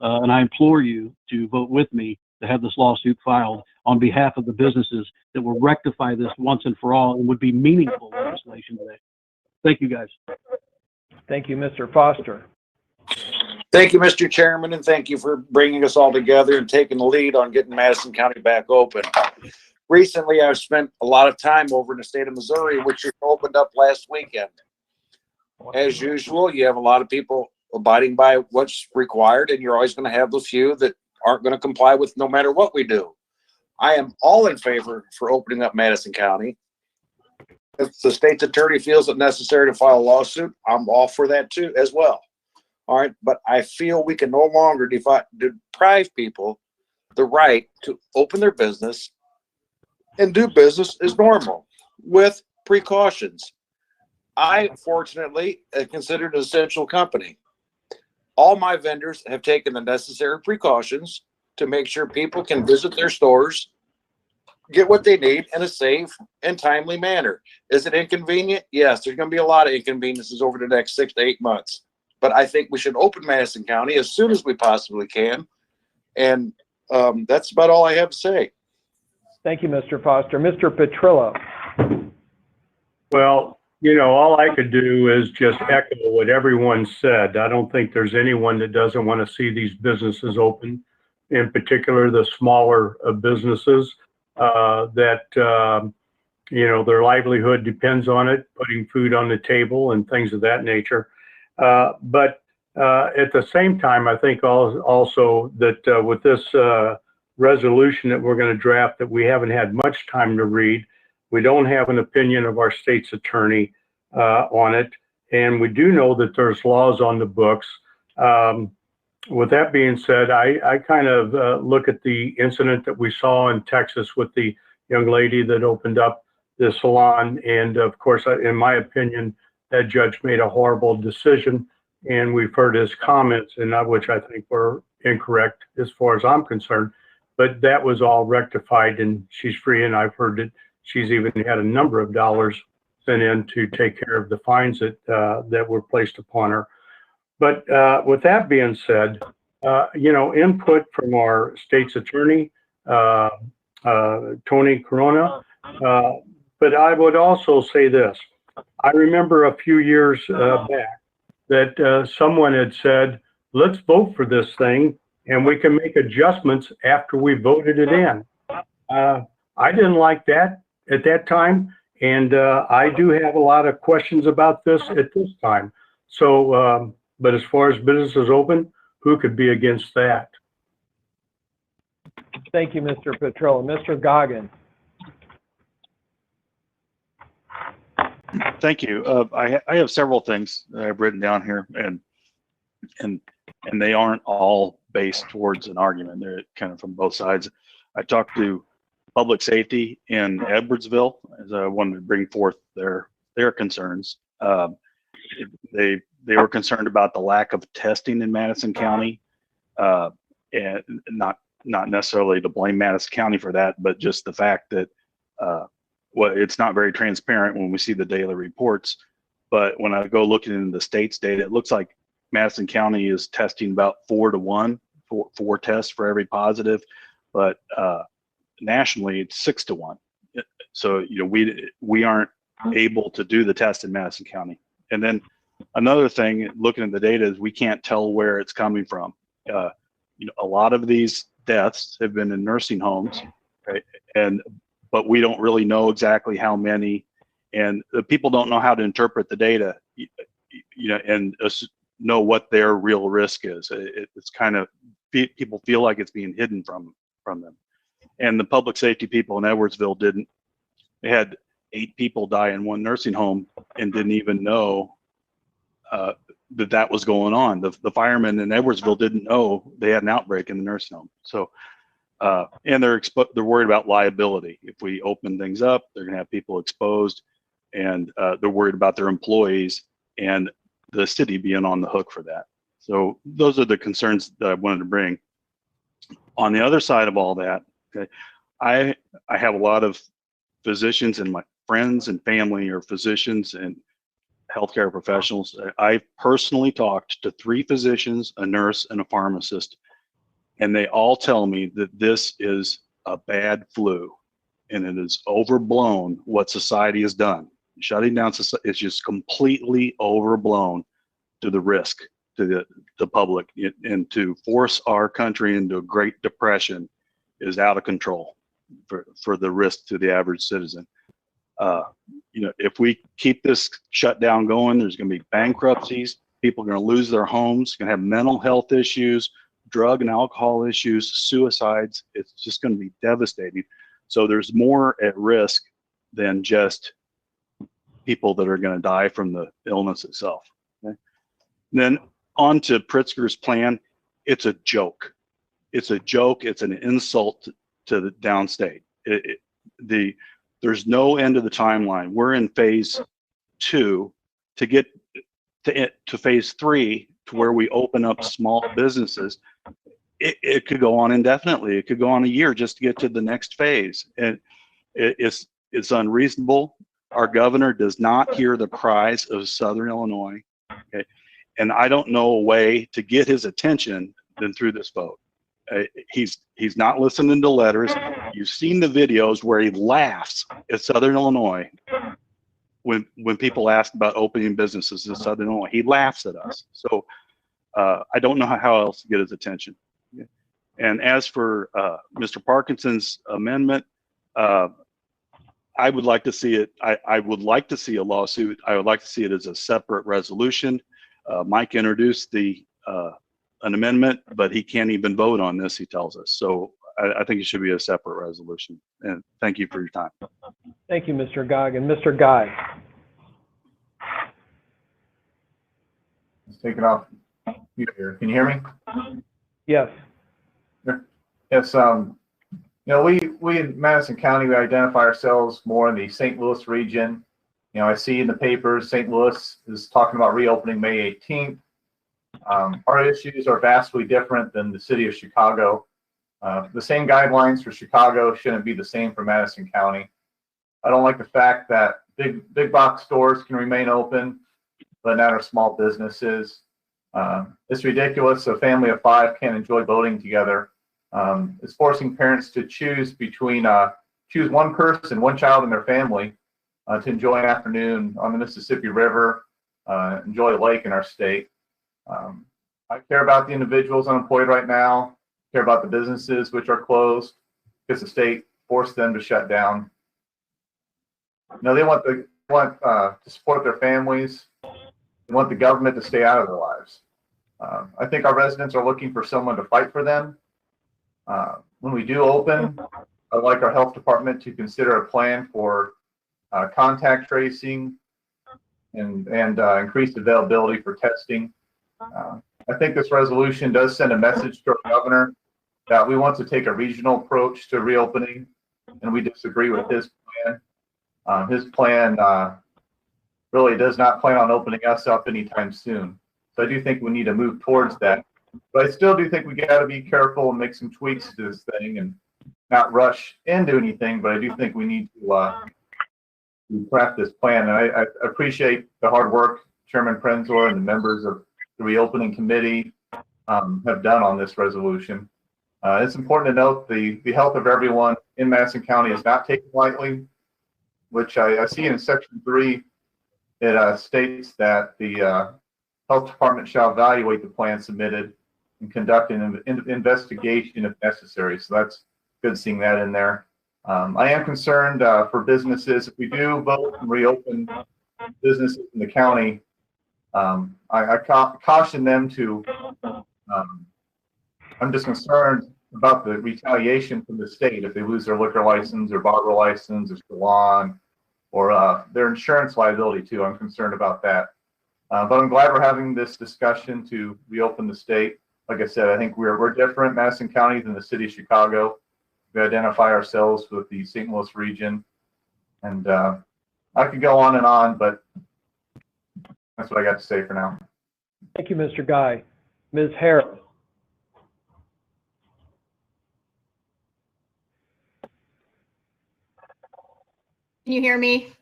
And I implore you to vote with me to have this lawsuit filed on behalf of the businesses that will rectify this once and for all and would be meaningful legislation today. Thank you, guys. Thank you, Mr. Foster. Thank you, Mr. Chairman, and thank you for bringing us all together and taking the lead on getting Madison County back open. Recently, I've spent a lot of time over in the state of Missouri, which just opened up last weekend. As usual, you have a lot of people abiding by what's required, and you're always going to have the few that aren't going to comply with no matter what we do. I am all in favor for opening up Madison County. If the state's attorney feels it necessary to file a lawsuit, I'm all for that too, as well. All right, but I feel we can no longer deprive people the right to open their business and do business as normal with precautions. I, fortunately, am considered an essential company. All my vendors have taken the necessary precautions to make sure people can visit their stores, get what they need in a safe and timely manner. Is it inconvenient? Yes, there's going to be a lot of inconveniences over the next 6 to 8 months. But I think we should open Madison County as soon as we possibly can. And that's about all I have to say. Thank you, Mr. Foster. Mr. Petrillo. Well, you know, all I could do is just echo what everyone said. I don't think there's anyone that doesn't want to see these businesses open, in particular the smaller businesses that, you know, their livelihood depends on it, putting food on the table and things of that nature. But at the same time, I think also that with this resolution that we're going to draft that we haven't had much time to read, we don't have an opinion of our state's attorney on it. And we do know that there's laws on the books. With that being said, I kind of look at the incident that we saw in Texas with the young lady that opened up the salon. And of course, in my opinion, that judge made a horrible decision. And we've heard his comments, and which I think were incorrect as far as I'm concerned. But that was all rectified, and she's free. And I've heard that she's even had a number of dollars sent in to take care of the fines that were placed upon her. But with that being said, you know, input from our state's attorney, Tony Corona. But I would also say this. I remember a few years back that someone had said, let's vote for this thing and we can make adjustments after we voted it in. I didn't like that at that time. And I do have a lot of questions about this at this time. So, but as far as businesses open, who could be against that? Thank you, Mr. Petrillo. Mr. Goggins. Thank you. I have several things that I've written down here, and they aren't all based towards an argument. They're kind of from both sides. I talked to public safety in Edwardsville as I wanted to bring forth their concerns. They were concerned about the lack of testing in Madison County, and not necessarily to blame Madison County for that, but just the fact that well, it's not very transparent when we see the daily reports. But when I go looking into the state's data, it looks like Madison County is testing about 4 to 1, four tests for every positive, but nationally it's 6 to 1. So you know we aren't able to do the test in Madison County. And then another thing, looking at the data, is we can't tell where it's coming from. You know, a lot of these deaths have been in nursing homes, right? But we don't really know exactly how many, and the people don't know how to interpret the data, you know, and know what their real risk is. It's kind of, people feel like it's being hidden from them. And the public safety people in Edwardsville didn't. They had 8 people die in one nursing home and didn't even know that was going on. The firemen in Edwardsville didn't know they had an outbreak in the nursing home. So. And they're worried about liability. If we open things up, they're going to have people exposed, and they're worried about their employees and the city being on the hook for that. So those are the concerns that I wanted to bring. On the other side of all that, okay, I have a lot of physicians, and my friends and family are physicians and healthcare professionals. I personally talked to 3 physicians, a nurse, and a pharmacist, and they all tell me that this is a bad flu, and it is overblown what society has done. Shutting down society is just completely overblown to the risk to the public, and to force our country into a Great Depression is out of control for the risk to the average citizen. You know, if we keep this shutdown going, there's going to be bankruptcies. People are going to lose their homes, going to have mental health issues, drug and alcohol issues, suicides. It's just going to be devastating. So there's more at risk than just people that are going to die from the illness itself. Okay? Then on to Pritzker's plan. It's a joke. It's a joke. It's an insult to the downstate. There's no end to the timeline. We're in phase 2 to get to phase 3, to where we open up small businesses. It could go on indefinitely. It could go on a year just to get to the next phase. And it's unreasonable. Our governor does not hear the cries of Southern Illinois. Okay? And I don't know a way to get his attention than through this vote. He's not listening to letters. You've seen the videos where he laughs at Southern Illinois when people ask about opening businesses in Southern Illinois. He laughs at us. So I don't know how else to get his attention. And as for Mr. Parkinson's amendment, I would like to see it. I would like to see a lawsuit. I would like to see it as a separate resolution. Mike introduced an amendment, but he can't even vote on this, he tells us. So I think it should be a separate resolution. And thank you for your time. Thank you, Mr. Goggin. Mr. Guy. Let's take it off mute here. Can you hear me? Yes. Yes. You know, we in Madison County, we identify ourselves more in the St. Louis region. You know, I see in the papers, St. Louis is talking about reopening May 18th. Our issues are vastly different than the city of Chicago. The same guidelines for Chicago shouldn't be the same for Madison County. I don't like the fact that big box stores can remain open, but not our small businesses. It's ridiculous. A family of 5 can't enjoy boating together. It's forcing parents to choose between choose one person, one child in their family to enjoy an afternoon on the Mississippi River, enjoy a lake in our state. I care about the individuals unemployed right now, care about the businesses which are closed because the state forced them to shut down. You know, they want to support their families. They want the government to stay out of their lives. I think our residents are looking for someone to fight for them. When we do open, I'd like our health department to consider a plan for contact tracing and increased availability for testing. I think this resolution does send a message to our governor that we want to take a regional approach to reopening, and we disagree with his plan. His plan really does not plan on opening us up anytime soon. So I do think we need to move towards that. But I still do think we got to be careful and make some tweaks to this thing and not rush into anything. But I do think we need to craft this plan. And I appreciate the hard work Chairman Prenzor and the members of the reopening committee have done on this resolution. It's important to note the health of everyone in Madison County is not taken lightly, which I see in Section 3. It states that the health department shall evaluate the plan submitted and conduct an investigation if necessary. So that's good seeing that in there. I am concerned for businesses. If we do vote and reopen businesses in the county, I caution them to, I'm just concerned about the retaliation from the state if they lose their liquor license or barber license or salon or their insurance liability too. I'm concerned about that. But I'm glad we're having this discussion to reopen the state. Like I said, I think we're different, Madison County, than the city of Chicago. We identify ourselves with the St. Louis region. And I could go on, but that's what I got to say for now. Thank you, Mr. Guy. Ms. Harris. Can you hear me?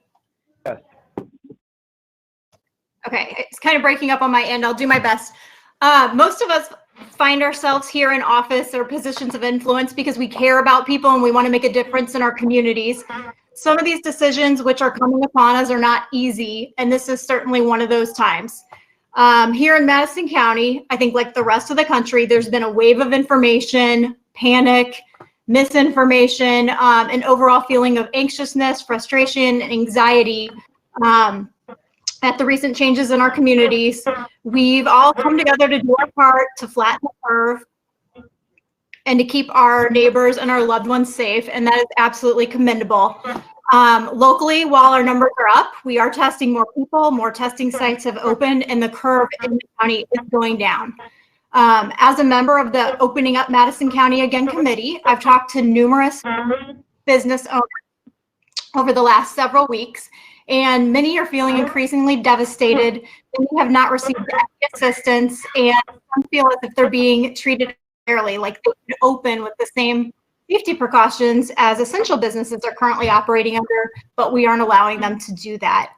Yes. Okay, it's kind of breaking up on my end. I'll do my best. Most of us find ourselves here in office or positions of influence because we care about people and we want to make a difference in our communities. Some of these decisions which are coming upon us are not easy, and this is certainly one of those times. Here in Madison County, I think like the rest of the country, there's been a wave of information, panic, misinformation, an overall feeling of anxiousness, frustration, and anxiety at the recent changes in our communities. We've all come together to do our part to flatten the curve and to keep our neighbors and our loved ones safe, and that is absolutely commendable. Locally, while our numbers are up, we are testing more people, more testing sites have opened, and the curve in the county is going down. As a member of the Opening Up Madison County Again committee, I've talked to numerous business owners over the last several weeks, and many are feeling increasingly devastated. Many have not received any assistance, and some feel as if they're being treated fairly, like they should open with the same safety precautions as essential businesses are currently operating under, but we aren't allowing them to do that.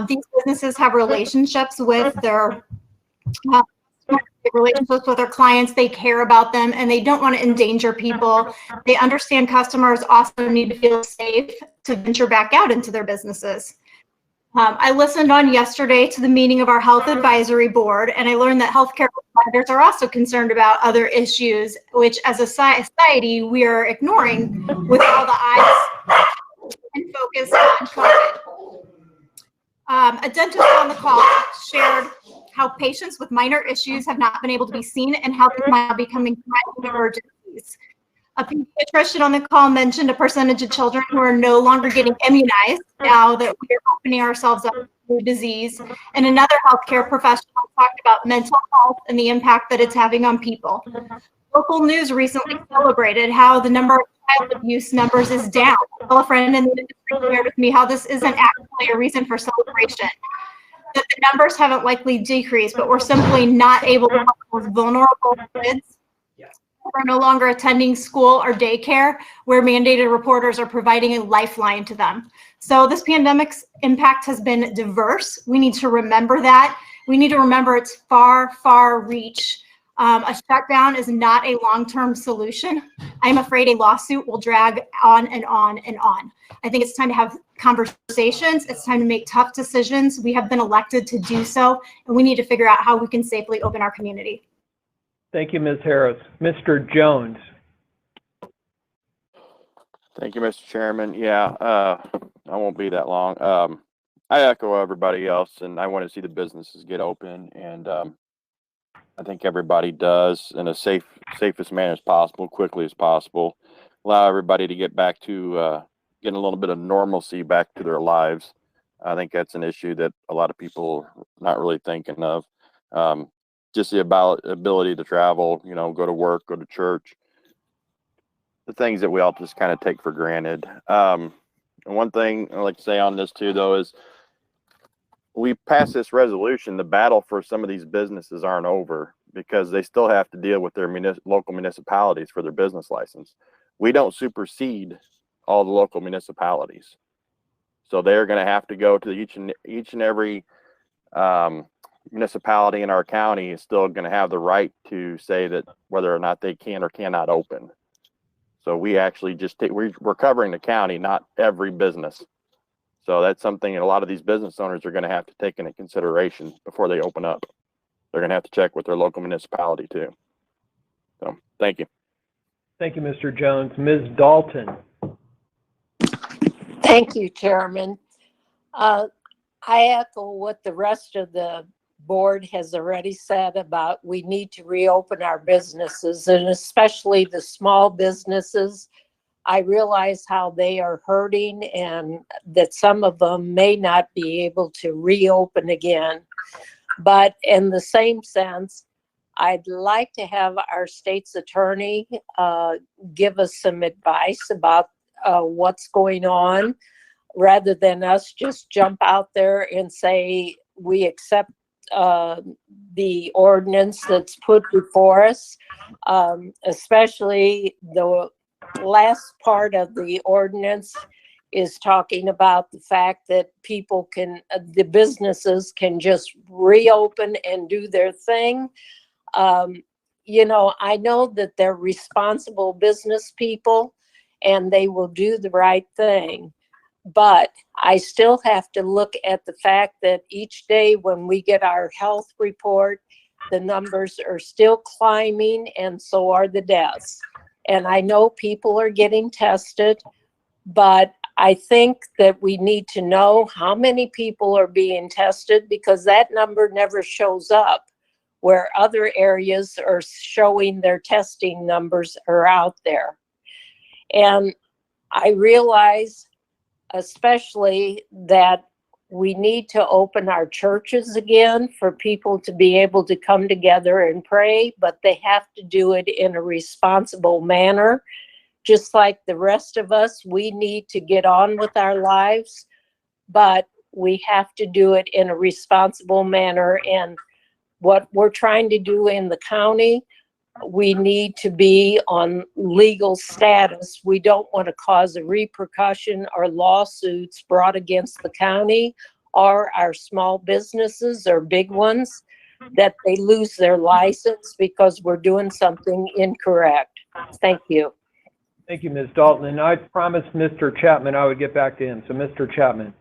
These businesses have relationships with their relationships with their clients. They care about them and they don't want to endanger people. They understand customers also need to feel safe to venture back out into their businesses. I listened on yesterday to the meeting of our health advisory board, and I learned that healthcare providers are also concerned about other issues, which as a society we are ignoring with all the eyes and focus on COVID. A dentist on the call shared how patients with minor issues have not been able to be seen and how this might be becoming threatening emergencies. A pediatrician on the call mentioned a percentage of children who are no longer getting immunized now that we are opening ourselves up to disease. And another healthcare professional talked about mental health and the impact that it's having on people. Local news recently celebrated how the number of child abuse numbers is down. A friend in the industry shared with me how this isn't actually a reason for celebration. That the numbers haven't likely decreased, but we're simply not able to help those vulnerable kids who are no longer attending school or daycare, where mandated reporters are providing a lifeline to them. So this pandemic's impact has been diverse. We need to remember that. We need to remember its far, far reach. A shutdown is not a long-term solution. I'm afraid a lawsuit will drag on and on and on. I think it's time to have conversations. It's time to make tough decisions. We have been elected to do so, and we need to figure out how we can safely open our community. Thank you, Ms. Harris. Mr. Jones. Thank you, Mr. Chairman. Yeah, I won't be that long. I echo everybody else, and I want to see the businesses get open, and I think everybody does in a safest manner as possible, quickly as possible. Allow everybody to get back to getting a little bit of normalcy back to their lives. I think that's an issue that a lot of people are not really thinking of. Just the ability to travel, you know, go to work, go to church, the things that we all just kind of take for granted. And one thing I like to say on this too, though, is we passed this resolution. The battle for some of these businesses aren't over because they still have to deal with their local municipalities for their business license. We don't supersede all the local municipalities. So they're going to have to go to each and every municipality in our county is still going to have the right to say that whether or not they can or cannot open. So we actually just we're covering the county, not every business. So that's something that a lot of these business owners are going to have to take into consideration before they open up. They're going to have to check with their local municipality too. So thank you. Thank you, Mr. Jones. Ms. Dalton. Thank you, Chairman. I echo what the rest of the board has already said about we need to reopen our businesses, and especially the small businesses. I realize how they are hurting and that some of them may not be able to reopen again. But in the same sense, I'd like to have our state's attorney give us some advice about what's going on, rather than us just jump out there and say we accept the ordinance that's put before us, especially the last part of the ordinance is talking about the fact that people can, the businesses can just reopen and do their thing. You know, I know that they're responsible business people and they will do the right thing. But I still have to look at the fact that each day when we get our health report, the numbers are still climbing and so are the deaths. And I know people are getting tested, but I think that we need to know how many people are being tested because that number never shows up where other areas are showing their testing numbers are out there. And I realize especially that we need to open our churches again for people to be able to come together and pray, but they have to do it in a responsible manner. Just like the rest of us, we need to get on with our lives, but we have to do it in a responsible manner. And what we're trying to do in the county, we need to be on legal status. We don't want to cause a repercussion or lawsuits brought against the county or our small businesses or big ones, that they lose their license because we're doing something incorrect. Thank you. Thank you, Ms. Dalton. And I promised Mr. Chapman I would get back to him. So Mr. Chapman.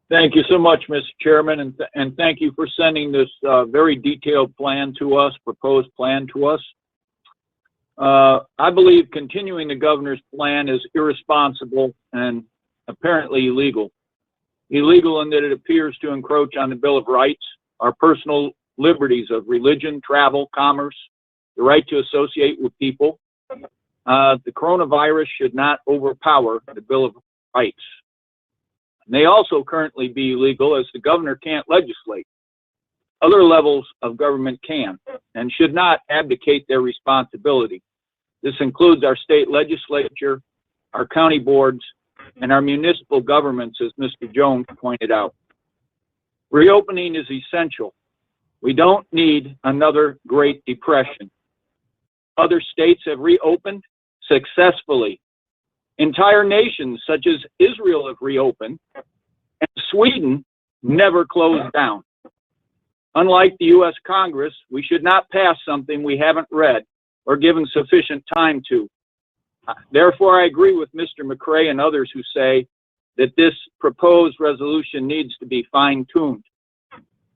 Thank you so much, Mr. Chairman, and thank you for sending this very detailed plan to us, proposed plan to us. I believe continuing the governor's plan is irresponsible and apparently illegal. Illegal in that it appears to encroach on the Bill of Rights, our personal liberties of religion, travel, commerce, the right to associate with people. The coronavirus should not overpower the Bill of Rights. May also currently be illegal as the governor can't legislate. Other levels of government can and should not abdicate their responsibility. This includes our state legislature, our county boards, and our municipal governments, as Mr. Jones pointed out. Reopening is essential. We don't need another Great Depression. Other states have reopened successfully. Entire nations such as Israel have reopened, and Sweden never closed down. Unlike the U.S. Congress, we should not pass something we haven't read or given sufficient time to. Therefore, I agree with Mr. McCray and others who say that this proposed resolution needs to be fine-tuned.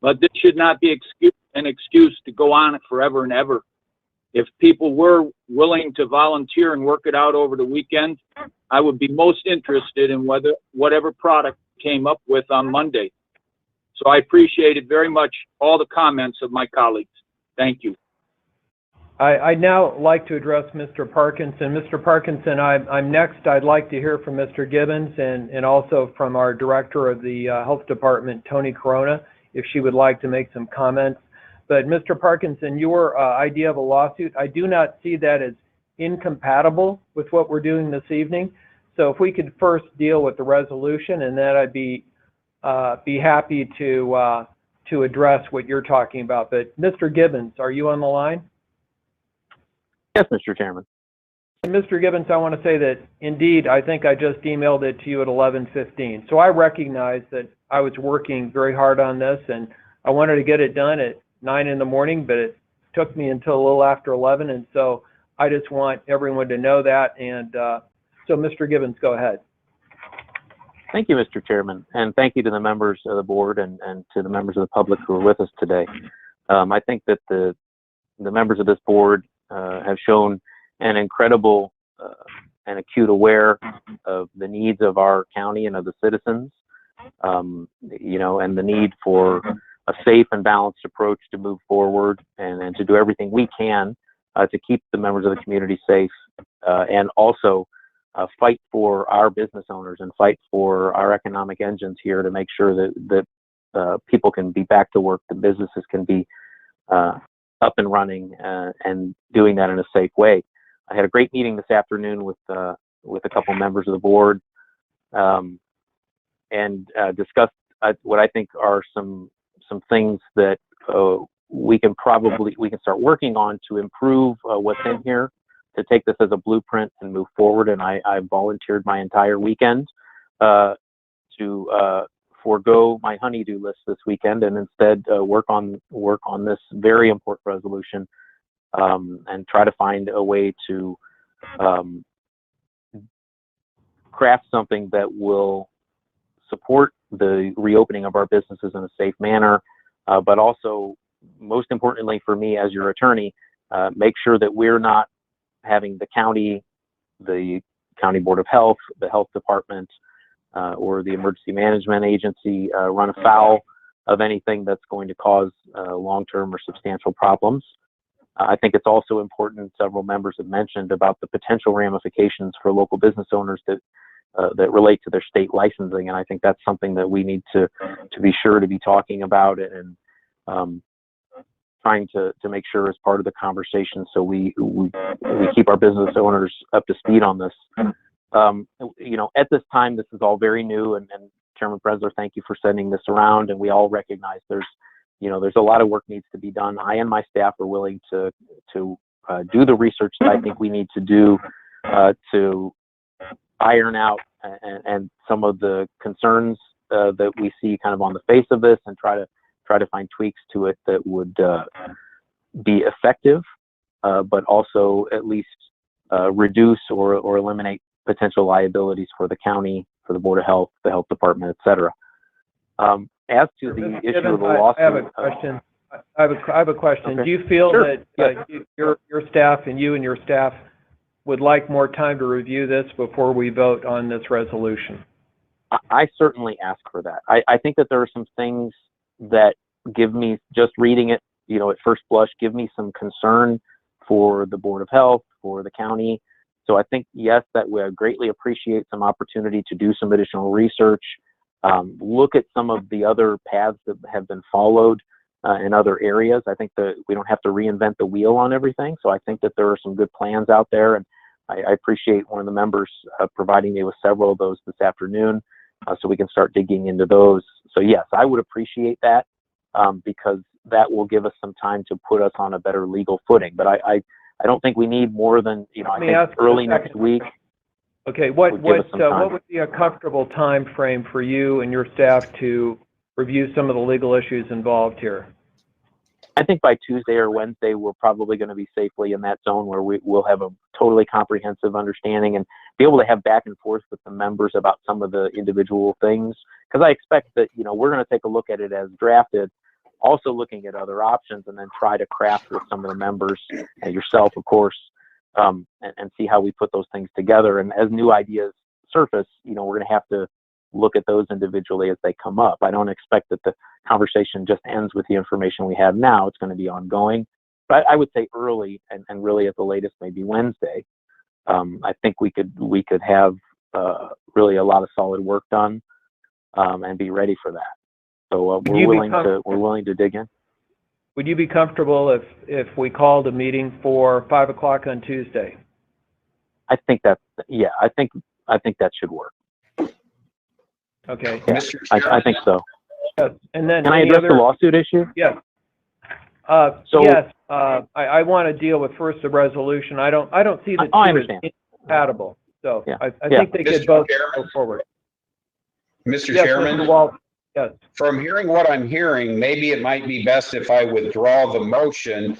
But this should not be an excuse to go on it forever and ever. If people were willing to volunteer and work it out over the weekend, I would be most interested in whatever product came up with on Monday. So I appreciated very much all the comments of my colleagues. Thank you. I'd now like to address Mr. Parkinson. Mr. Parkinson, I'm next. I'd like to hear from Mr. Gibbons and also from our director of the health department, Tony Corona, if she would like to make some comments. But Mr. Parkinson, your idea of a lawsuit, I do not see that as incompatible with what we're doing this evening. So if we could first deal with the resolution, and then I'd be happy to address what you're talking about. But Mr. Gibbons, are you on the line? Yes, Mr. Chairman. And Mr. Gibbons, I want to say that indeed, I think I just emailed it to you at 11:15. So I recognize that I was working very hard on this, and I wanted to get it done at 9 in the morning, but it took me until a little after 11, and so I just want everyone to know that. And so, Mr. Gibbons, go ahead. Thank you, Mr. Chairman, and thank you to the members of the board and to the members of the public who are with us today. I think that the members of this board have shown an incredible and acute aware of the needs of our county and of the citizens, you know, and the need for a safe and balanced approach to move forward and to do everything we can to keep the members of the community safe and also fight for our business owners and fight for our economic engines here to make sure that people can be back to work, the businesses can be up and running and doing that in a safe way. I had a great meeting this afternoon with a couple members of the board and discussed what I think are some things that we can start working on to improve what's in here, to take this as a blueprint and move forward. And I volunteered my entire weekend to forego my honeydew list this weekend and instead work on this very important resolution, and try to find a way to craft something that will support the reopening of our businesses in a safe manner, but also, most importantly for me as your attorney, make sure that we're not having the county Board of Health, the health department, or the emergency management agency run afoul of anything that's going to cause long-term or substantial problems. I think it's also important, several members have mentioned about the potential ramifications for local business owners that relate to their state licensing, and I think that's something that we need to be sure to be talking about and trying to make sure as part of the conversation, so we keep our business owners up to speed on this. At this time, this is all very new, and Chairman Presler, thank you for sending this around, and we all recognize there's a lot of work needs to be done. I and my staff are willing to do the research that I think we need to do to iron out and some of the concerns that we see kind of on the face of this, and try to find tweaks to it that would be effective, but also at least reduce or eliminate potential liabilities for the county, for the Board of Health, the health department, et cetera. As to the issue of the lawsuit, I have a question. I have a question. Okay. Do you feel Sure. that your staff and you and your staff would like more time to review this before we vote on this resolution? I certainly ask for that. I think that there are some things that give me, just reading it, at first blush, give me some concern for the Board of Health, for the county. So I think, yes, that we greatly appreciate some opportunity to do some additional research, look at some of the other paths that have been followed in other areas. I think that we don't have to reinvent the wheel on everything. So I think that there are some good plans out there, and I appreciate one of the members providing me with several of those this afternoon, so we can start digging into those. So yes, I would appreciate that, because that will give us some time to put us on a better legal footing. But I don't think we need more than, I think early next week. Okay, what would be a comfortable time frame for you and your staff to review some of the legal issues involved here? I think by Tuesday or Wednesday, we're probably going to be safely in that zone where we'll have a totally comprehensive understanding and be able to have back and forth with the members about some of the individual things. Because I expect that, we're going to take a look at it as drafted, also looking at other options, and then try to craft with some of the members, and yourself, of course, and see how we put those things together. And as new ideas surface, we're going to have to look at those individually as they come up. I don't expect that the conversation just ends with the information we have now. It's going to be ongoing. But I would say early and really at the latest, maybe Wednesday. I think we could have really a lot of solid work done and be ready for that. So we're willing to dig in. Would you be comfortable if we called a meeting for 5 o'clock on Tuesday? I think that that should work. Okay. Yeah, I think so. Yes. And then can I address the lawsuit issue? Yes. Yes. I want to deal with first the resolution. I don't see the two as incompatible. So yeah. I think they could both go forward. Mr. Yes, Chairman, Mr. Walt, yes. From hearing what I'm hearing, maybe it might be best if I withdraw the motion.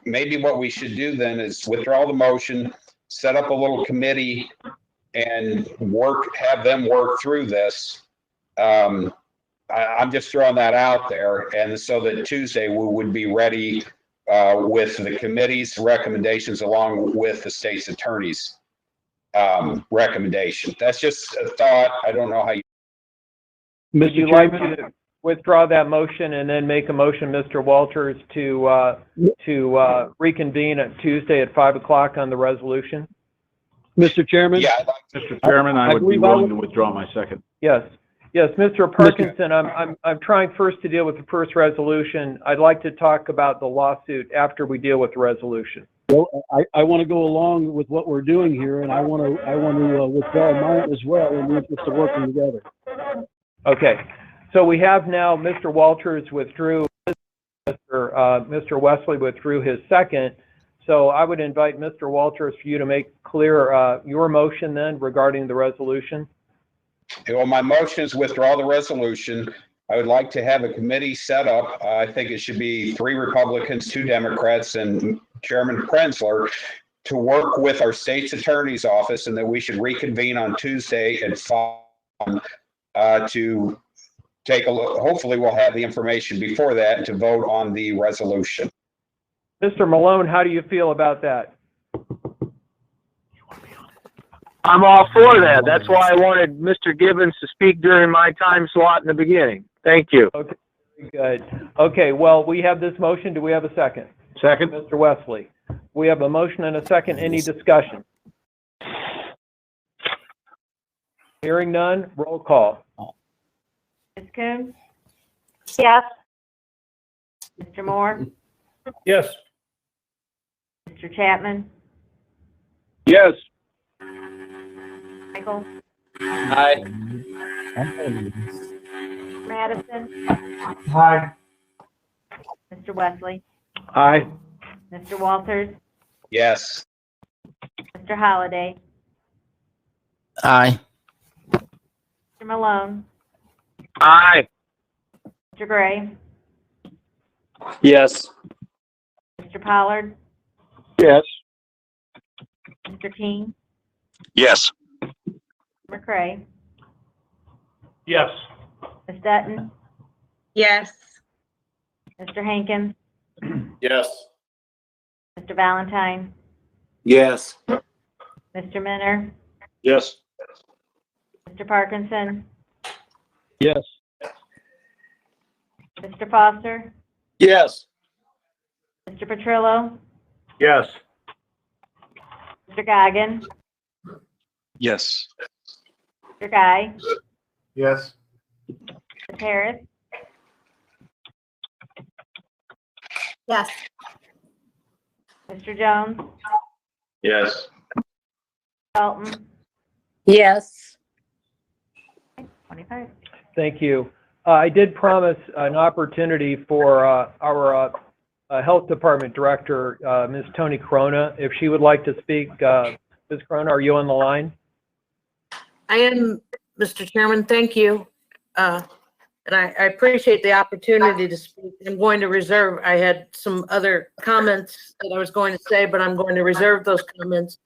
Maybe what we should do then is withdraw the motion, set up a little committee, and have them work through this. I'm just throwing that out there, and so that Tuesday we would be ready with the committee's recommendations along with the state's attorney's recommendation. That's just a thought. I don't know how you. Would you like to withdraw that motion and then make a motion, Mr. Walters, to reconvene at Tuesday at 5 o'clock on the resolution? Mr. Chairman? Yeah. Mr. Chairman, I would be willing to withdraw my second. Yes. Yes, Mr. Parkinson, I'm trying first to deal with the first resolution. I'd like to talk about the lawsuit after we deal with the resolution. Well, I want to go along with what we're doing here, and I want to withdraw mine as well in the interest of working together. Okay. So we have now Mr. Walters withdrew, Mr. Wesley withdrew his second. So I would invite Mr. Walters for you to make clear your motion then regarding the resolution. Well, my motion is withdraw the resolution. I would like to have a committee set up. I think it should be 3 Republicans, 2 Democrats, and Chairman Prenzler to work with our state's attorney's office, and that we should reconvene on Tuesday at 5 to take a look. Hopefully we'll have the information before that to vote on the resolution. Mr. Malone, how do you feel about that? I'm all for that. That's why I wanted Mr. Gibbons to speak during my time slot in the beginning. Thank you. Okay, very good. Okay, well, we have this motion. Do we have a second? Second. Mr. Wesley. We have a motion and a second. Any discussion? Hearing none, roll call. Ms. Coon? Yes. Mr. Moore? Yes. Mr. Chapman? Yes. Michael? Aye. Madison? Aye. Mr. Wesley? Aye. Mr. Walters? Yes. Mr. Holliday? Aye. Mr. Malone? Aye. Mr. Gray? Yes. Mr. Pollard? Yes. Mr. King? Yes. McCray? Yes. Ms. Dutton? Yes. Mr. Hankins? Yes. Mr. Valentine? Yes. Mr. Minner? Yes. Mr. Parkinson? Yes. Mr. Foster? Yes. Mr. Petrillo? Yes. Mr. Goggin? Yes. Mr. Guy? Yes. Ms. Harris? Yes. Mr. Jones? Yes. Dalton? Yes. 25. Thank you. I did promise an opportunity for our Health Department Director, Ms. Toni Corona, if she would like to speak. Ms. Corona, are you on the line? I am, Mr. Chairman. Thank you. And I appreciate the opportunity to speak. I'm going to reserve, I had some other comments that I was going to say, but I'm going to reserve those comments.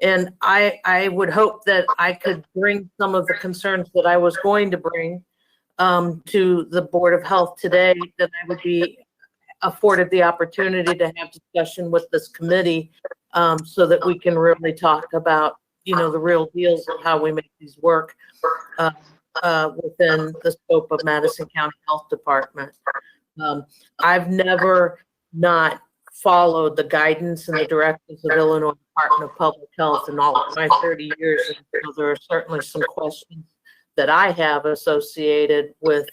And I would hope that I could bring some of the concerns that I was going to bring to the Board of Health today, that I would be afforded the opportunity to have discussion with this committee so that we can really talk about, you know, the real deals of how we make these work within the scope of Madison County Health Department. I've never not followed the guidance and the directives of Illinois Department of Public Health in all of my 30 years. And so there are certainly some questions that I have associated with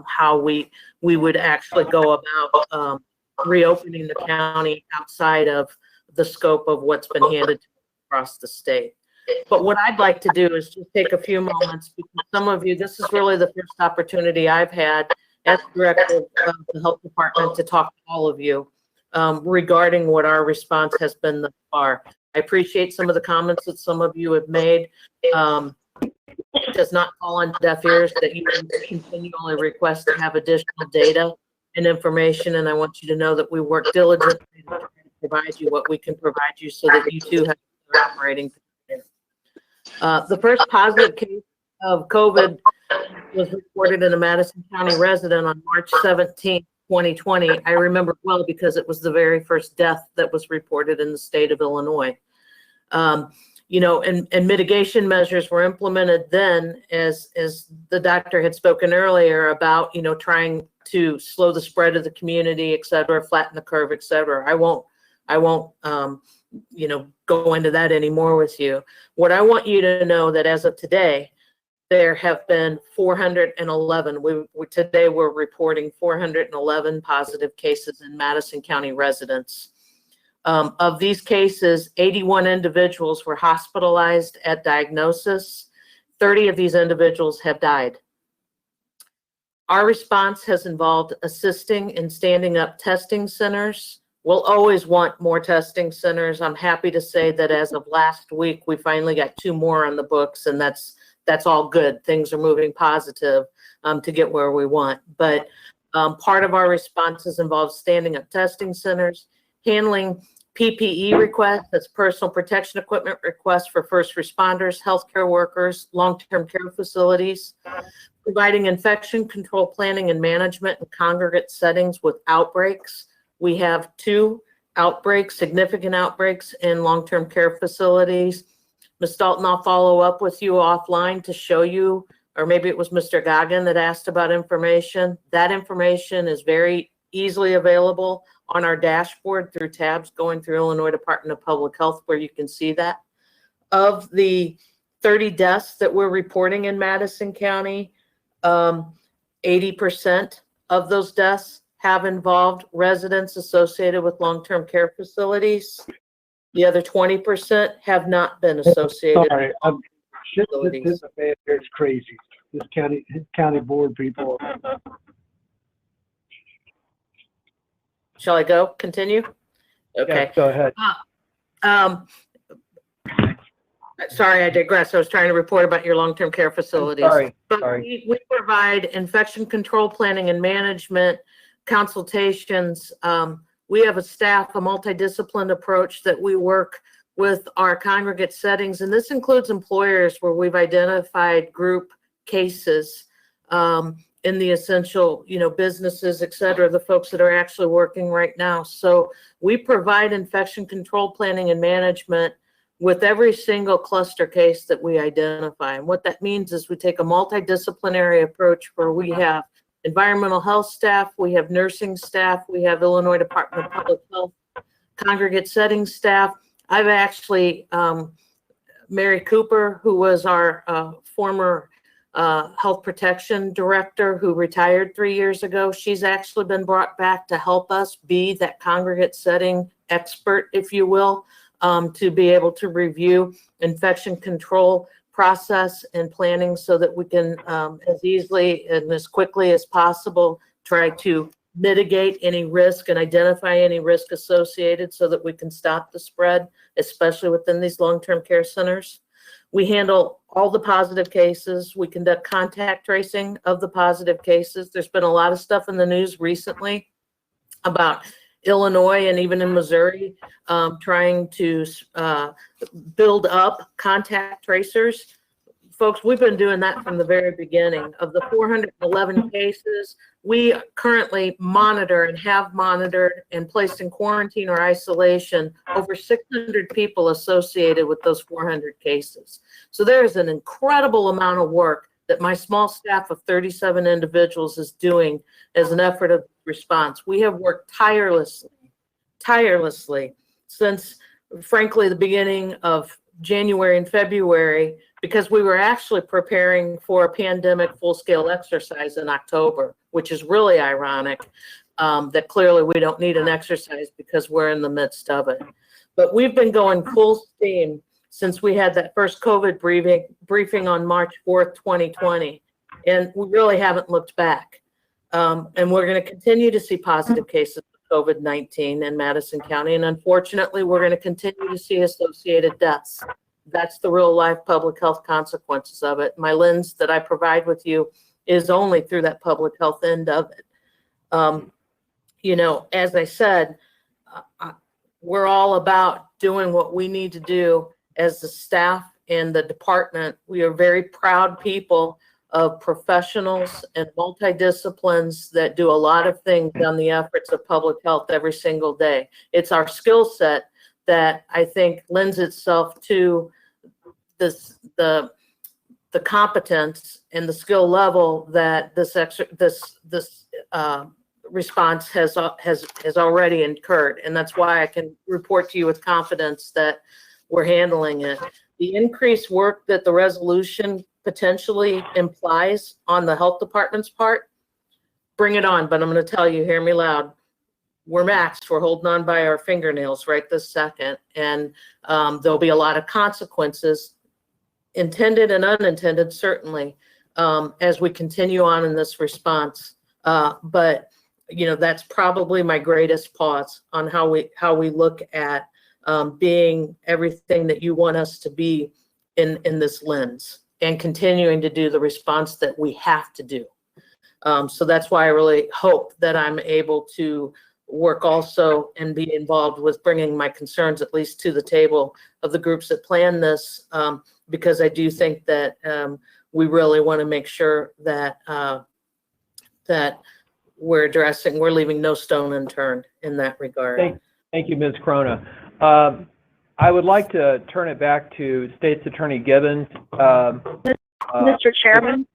how we would actually go about reopening the county outside of the scope of what's been handed to us across the state. But what I'd like to do is just take a few moments, because some of you, this is really the first opportunity I've had as director of the health department to talk to all of you regarding what our response has been thus far. I appreciate some of the comments that some of you have made. It does not fall on deaf ears that you continually request to have additional data and information, and I want you to know that we work diligently to provide you what we can provide you so that you too have an operating. The first positive case of COVID was reported in a Madison County resident on March 17th, 2020. I remember well because it was the very first death that was reported in the state of Illinois. You know, and mitigation measures were implemented then, as the doctor had spoken earlier about, you know, trying to slow the spread of the community, et cetera, flatten the curve, et cetera. I won't, you know, go into that anymore with you. What I want you to know that as of today, there have been 411. Today we're reporting 411 positive cases in Madison County residents. Of these cases, 81 individuals were hospitalized at diagnosis. 30 of these individuals have died. Our response has involved assisting in standing up testing centers. We'll always want more testing centers. I'm happy to say that as of last week, we finally got 2 more on the books, and that's that's all good. Things are moving positive to get where we want. But part of our responses involve standing up testing centers, handling PPE requests, that's personal protection equipment requests for first responders, healthcare workers, long-term care facilities, providing infection control planning and management in congregate settings with outbreaks. We have 2 outbreaks, significant outbreaks in long-term care facilities. Ms. Dalton, I'll follow up with you offline to show you, or maybe it was Mr. Goggin that asked about information. That information is very easily available on our dashboard through tabs going through Illinois Department of Public Health, where you can see that. Of the 30 deaths that we're reporting in Madison County, 80% of those deaths have involved residents associated with long-term care facilities. The other 20% have not been associated. Sorry, it's crazy. This county board people. Shall I go? Continue? Okay. Yes, go ahead. Sorry, I digress. I was trying to report about your long-term care facilities. Sorry. We provide infection control planning and management consultations. We have a staff, a multidisciplined approach that we work with our congregate settings, and this includes employers where we've identified group cases in the essential, businesses, et cetera, the folks that are actually working right now. So we provide infection control planning and management with every single cluster case that we identify. And what that means is we take a multidisciplinary approach where we have environmental health staff, we have nursing staff, we have Illinois Department of Public Health, congregate setting staff. I've actually, Mary Cooper, who was our former health protection director who retired 3 years ago, she's actually been brought back to help us be that congregate setting expert, if you will, to be able to review infection control process and planning so that we can as easily and as quickly as possible try to mitigate any risk and identify any risk associated so that we can stop the spread, especially within these long-term care centers. We handle all the positive cases. We conduct contact tracing of the positive cases. There's been a lot of stuff in the news recently about Illinois and even in Missouri trying to build up contact tracers. Folks, we've been doing that from the very beginning. Of the 411 cases, we currently monitor and have monitored and placed in quarantine or isolation over 600 people associated with those 400 cases. So there is an incredible amount of work that my small staff of 37 individuals is doing as an effort of response. We have worked tirelessly since, frankly, the beginning of January and February, because we were actually preparing for a pandemic full-scale exercise in October, which is really ironic that clearly we don't need an exercise because we're in the midst of it. But we've been going full steam since we had that first COVID briefing on March 4th, 2020, and we really haven't looked back. And we're going to continue to see positive cases of COVID-19 in Madison County, and unfortunately, we're going to continue to see associated deaths. That's the real life public health consequences of it. My lens that I provide with you is only through that public health end of it. As I said, we're all about doing what we need to do as the staff and the department. We are very proud people of professionals and multidisciplines that do a lot of things on the efforts of public health every single day. It's our skill set that I think lends itself to the competence and the skill level that this response has already incurred, and that's why I can report to you with confidence that we're handling it. The increased work that the resolution potentially implies on the health department's part, bring it on. But I'm going to tell you, hear me loud, we're maxed. We're holding on by our fingernails right this second. And there'll be a lot of consequences, intended and unintended, certainly, as we continue on in this response. But that's probably my greatest pause on how we look at being everything that you want us to be in this lens. and continuing to do the response that we have to do. So that's why I really hope that I'm able to work also and be involved with bringing my concerns at least to the table of the groups that plan this, because I do think that we really want to make sure that that we're leaving no stone unturned in that regard. Thank you, Ms. Crona. I would like to turn it back to State's Attorney Gibbons. Mr. Chairman?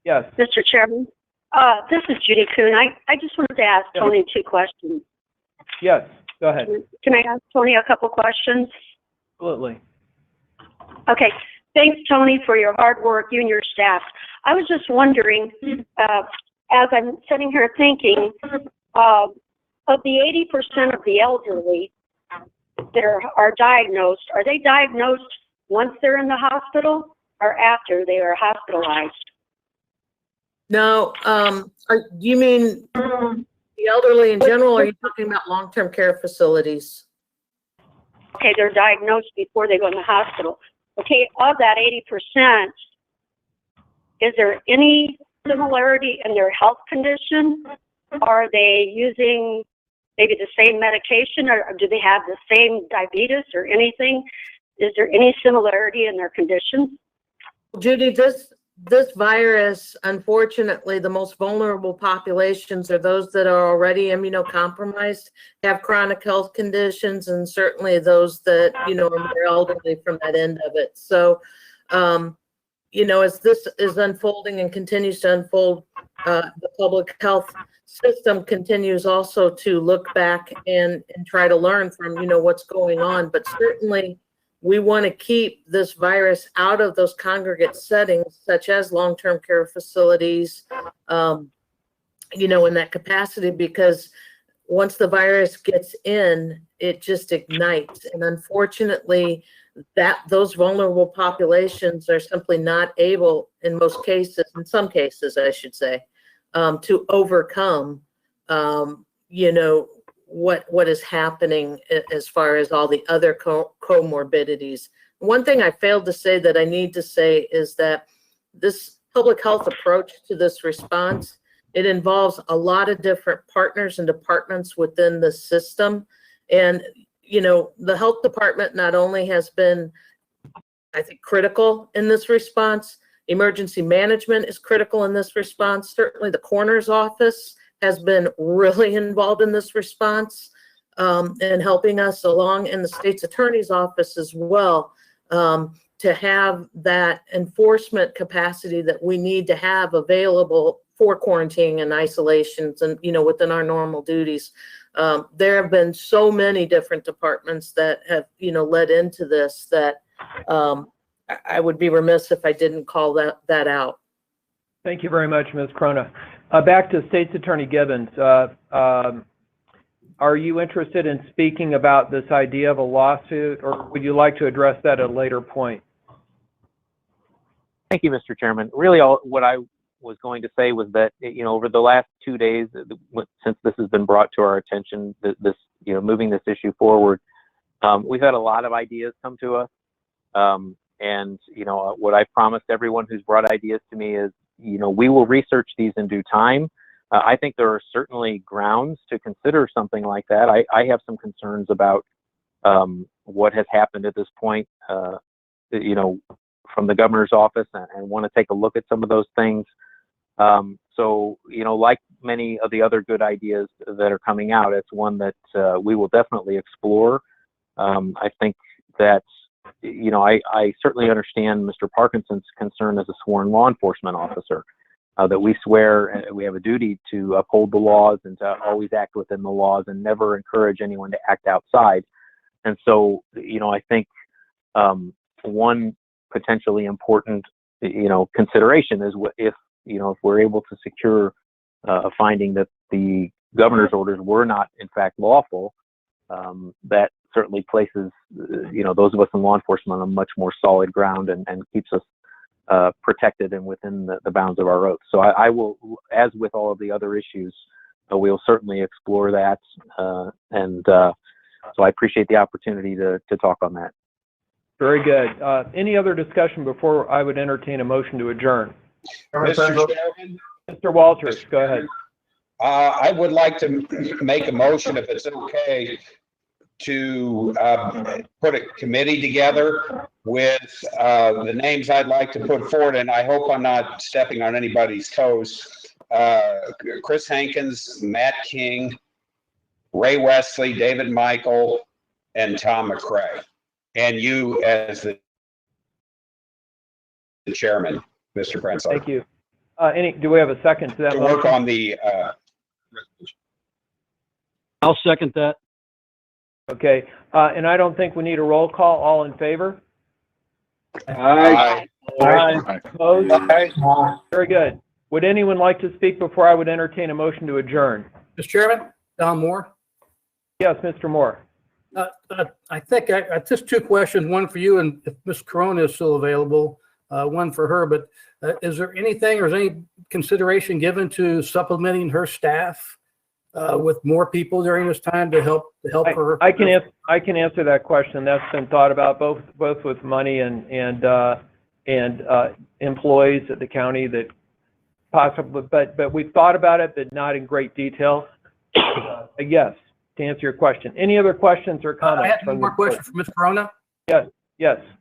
Yes. Mr. Chairman? This is Judy Kuhn. I just wanted to ask Tony 2 questions. Yes, go ahead. Can I ask Tony a couple questions? Absolutely. Okay. Thanks, Tony, for your hard work, you and your staff. I was just wondering, as I'm sitting here thinking, of the 80% of the elderly that are diagnosed, are they diagnosed once they're in the hospital or after they are hospitalized? No, do you mean the elderly in general, or are you talking about long-term care facilities? Okay, they're diagnosed before they go in the hospital. Okay, of that 80%, is there any similarity in their health condition? Are they using maybe the same medication, or do they have the same diabetes or anything? Is there any similarity in their conditions? Judy, this virus, unfortunately, the most vulnerable populations are those that are already immunocompromised, have chronic health conditions, and certainly those that, are more elderly from that end of it. So, as this is unfolding and continues to unfold, the public health system continues also to look back and try to learn from, what's going on. But certainly, we want to keep this virus out of those congregate settings, such as long-term care facilities, in that capacity, because once the virus gets in, it just ignites. And unfortunately, those vulnerable populations are simply not able, in some cases, I should say, to overcome, what is happening as far as all the other comorbidities. One thing I failed to say that I need to say is that this public health approach to this response, it involves a lot of different partners and departments within the system. And, the health department not only has been, I think, critical in this response, emergency management is critical in this response. Certainly the coroner's office has been really involved in this response and helping us along, in the state's attorney's office as well, to have that enforcement capacity that we need to have available for quarantining and isolations and, within our normal duties. There have been so many different departments that have, led into this that I would be remiss if I didn't call that out. Thank you very much, Ms. Crona. Back to State's Attorney Gibbons. Are you interested in speaking about this idea of a lawsuit, or would you like to address that at a later point? Thank you, Mr. Chairman. Really, what I was going to say was that, over the last 2 days, since this has been brought to our attention, this, moving this issue forward, we've had a lot of ideas come to us. And, what I promised everyone who's brought ideas to me is, we will research these in due time. I think there are certainly grounds to consider something like that. I have some concerns about what has happened at this point, from the governor's office, and want to take a look at some of those things. So, like many of the other good ideas that are coming out, it's one that we will definitely explore. I think that, I certainly understand Mr. Parkinson's concern as a sworn law enforcement officer, that we swear and we have a duty to uphold the laws and to always act within the laws and never encourage anyone to act outside. And so, I think one potentially important, consideration is if we're able to secure a finding that the governor's orders were not in fact lawful, that certainly places, those of us in law enforcement on a much more solid ground and keeps us protected and within the bounds of our oaths. So I will, as with all of the other issues, we'll certainly explore that. So I appreciate the opportunity to talk on that. Very good. Any other discussion before I would entertain a motion to adjourn? Mr. Chairman, Mr. Walters, go ahead. I would like to make a motion, if it's okay, to put a committee together with the names I'd like to put forward, and I hope I'm not stepping on anybody's toes. Chris Hankins, Matt King, Ray Wesley, David Michael, and Tom McCray. And you as the chairman, Mr. Prensler. Thank you. Do we have a second to that To motion? work on the I'll second that. Okay, and I don't think we need a roll call. All in favor? Aye. Opposed? Very good. Would anyone like to speak before I would entertain a motion to adjourn? Mr. Chairman, Don Moore. Yes, Mr. Moore. I think I just two questions, one for you and if Ms. Corona is still available, one for her, but is there anything or is any consideration given to supplementing her staff with more people during this time to help her? I can answer that question. That's been thought about both with money and employees at the county that possibly, but we've thought about it, but not in great detail. Yes, to answer your question. Any other questions or comments? I have one more question for Ms. Corona. Yes,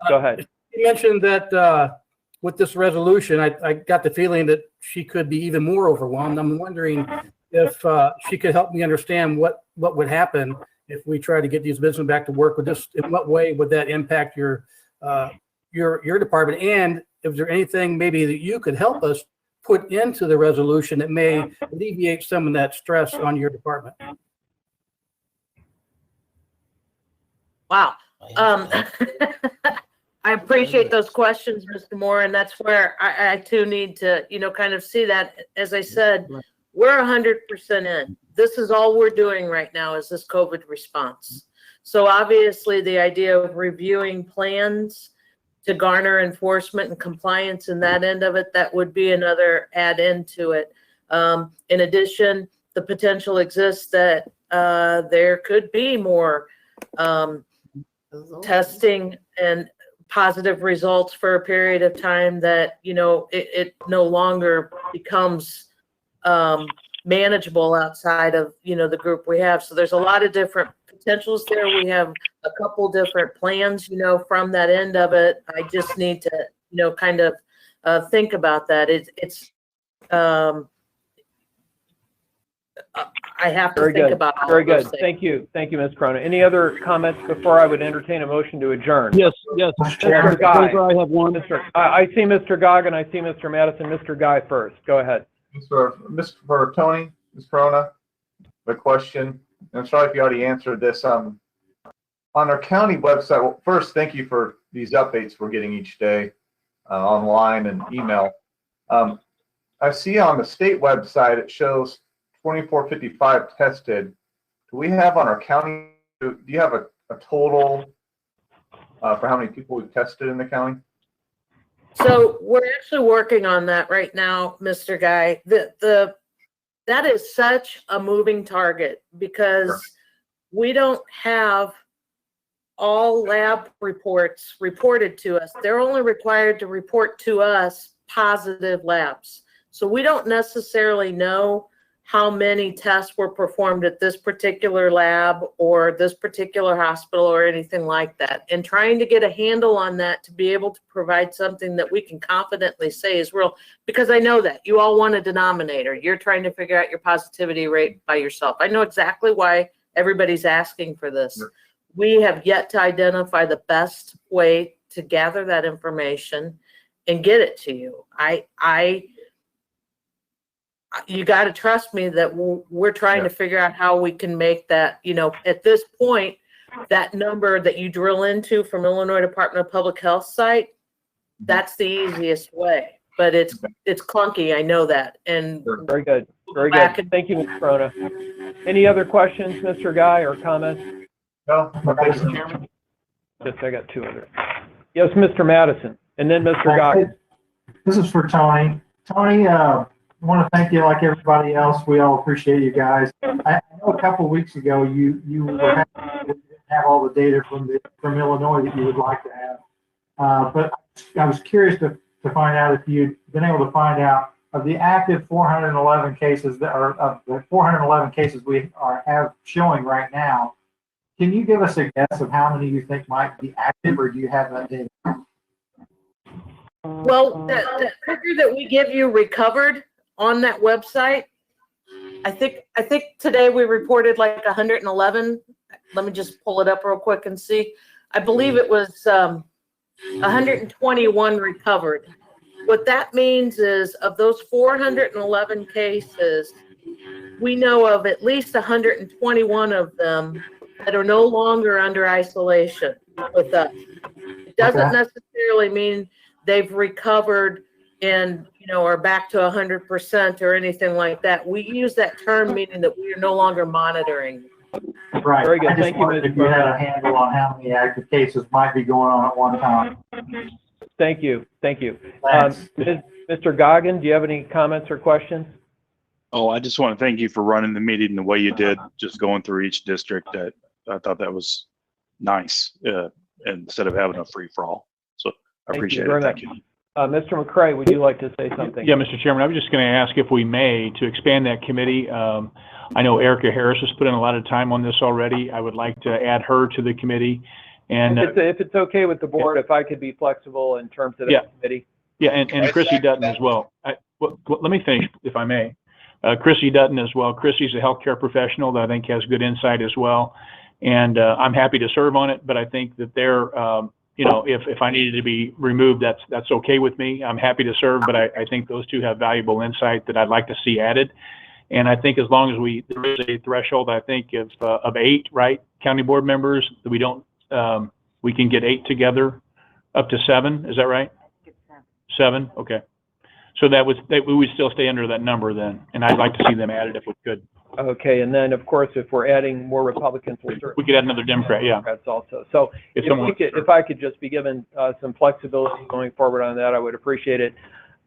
go ahead. You mentioned that with this resolution, I got the feeling that she could be even more overwhelmed. I'm wondering if she could help me understand what would happen if we try to get these businesses back to work. With this, in what way would that impact your department? And is there anything maybe that you could help us put into the resolution that may alleviate some of that stress on your department? Wow. I appreciate those questions, Mr. Moore, and that's where I too need to, kind of see that. As I said, we're 100% in. This is all we're doing right now is this COVID response. So obviously the idea of reviewing plans to garner enforcement and compliance in that end of it, that would be another add into it. In addition, the potential exists that there could be more testing and positive results for a period of time that, it no longer becomes manageable outside of, the group we have. So there's a lot of different potentials there. We have a couple different plans, from that end of it. I just need to, kind of think about that. I have to think about all Very of those good. things. Thank you, Ms. Corona. Any other comments before I would entertain a motion to adjourn? Yes. Mr. Guy. I have one. I see Mr. Goggin. I see Mr. Madison. Mr. Guy first. Go ahead. For Tony, Ms. Corona, the question, and I'm sorry if you already answered this. On our county website, well, first, thank you for these updates we're getting each day online and email. I see on the state website, it shows 2455 tested. Do we have on our county, do you have a total for how many people we've tested in the county? So we're actually working on that right now, Mr. Guy. That is such a moving target because we don't have all lab reports reported to us. They're only required to report to us positive labs. So we don't necessarily know how many tests were performed at this particular lab or this particular hospital or anything like that. And trying to get a handle on that to be able to provide something that we can confidently say is real, because I know that you all want a denominator. You're trying to figure out your positivity rate by yourself. I know exactly why everybody's asking for this. We have yet to identify the best way to gather that information and get it to you. You got to trust me that we're trying to figure out how we can make that, at this point, that number that you drill into from Illinois Department of Public Health site, that's the easiest way. But it's clunky, I know that. And very good. Very good. Thank you, Ms. Corona. Any other questions, Mr. Guy, or comments? No. Mr. Chairman? Yes, I got two others. Yes, Mr. Madison, and then Mr. Guy. This is for Tony. Tony, I want to thank you like everybody else. We all appreciate you guys. I know a couple of weeks ago you were happy to have all the data from Illinois that you would like to have. But I was curious to find out if you'd been able to find out of the active 411 cases that are of the 411 cases we have showing right now. Can you give us a guess of how many you think might be active, or do you have that data? Well, the figure that we give you recovered on that website, I think today we reported like 111. Let me just pull it up real quick and see. I believe it was 121 recovered. What that means is of those 411 cases, we know of at least 121 of them that are no longer under isolation with us. It doesn't necessarily mean they've recovered and, are back to 100% or anything like that. We use that term meaning that we are no longer monitoring. Right. Very good. I just Thank you, wondered Ms. if you had a handle on how many active cases might be going on at one time. Thank you. Thank you. Thanks. Mr. Goggin, do you have any comments or questions? Oh, I just want to thank you for running the meeting the way you did, just going through each district. I thought that was nice, instead of having a free for all. So I appreciate it. Thank you. Mr. McCray, would you like to say something? Yeah, Mr. Chairman, I was just going to ask if we may, to expand that committee. I know Erica Harris has put in a lot of time on this already. I would like to add her to the committee. And if it's okay with the board, if I could be flexible in terms of the committee. Yeah, and Chrissy Dutton as well. Let me finish, if I may. Chrissy Dutton as well. Chrissy's a healthcare professional that I think has good insight as well. And I'm happy to serve on it, but I think that they're, if I needed to be removed, that's okay with me. I'm happy to serve, but I think those two have valuable insight that I'd like to see added. And I think as long as there is a threshold, I think of 8, right, county board members, that we don't, we can get 8 together, up to 7. Is that right? 7. Okay. So we would still stay under that number then, and I'd like to see them added if we could. Okay, and then of course, if we're adding more Republicans, we could add another Democrat. Yeah. Democrats also. So if I could just be given some flexibility going forward on that, I would appreciate it.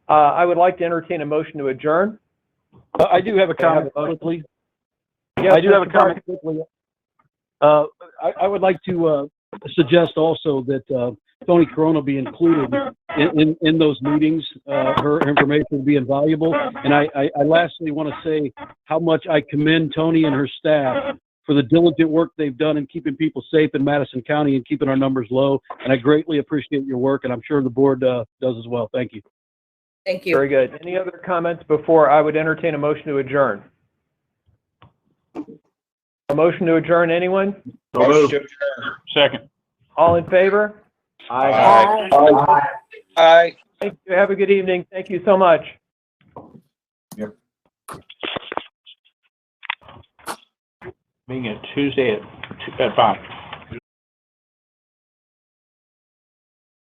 I would like to entertain a motion to adjourn. I do have a comment quickly. Yes, I do have a Mr. comment quickly. I would like to suggest also that Tony Corona be included in those meetings. Her information would be invaluable. And I lastly want to say how much I commend Tony and her staff for the diligent work they've done in keeping people safe in Madison County and keeping our numbers low. And I greatly appreciate your work, and I'm sure the board does as well. Thank you. Thank you. Very good. Any other comments before I would entertain a motion to adjourn? A motion to adjourn, anyone? Motion to adjourn. Second. All in favor? Aye. Aye. Aye. Thank you. Have a good evening. Thank you so much. Yep. Being a Tuesday at 5.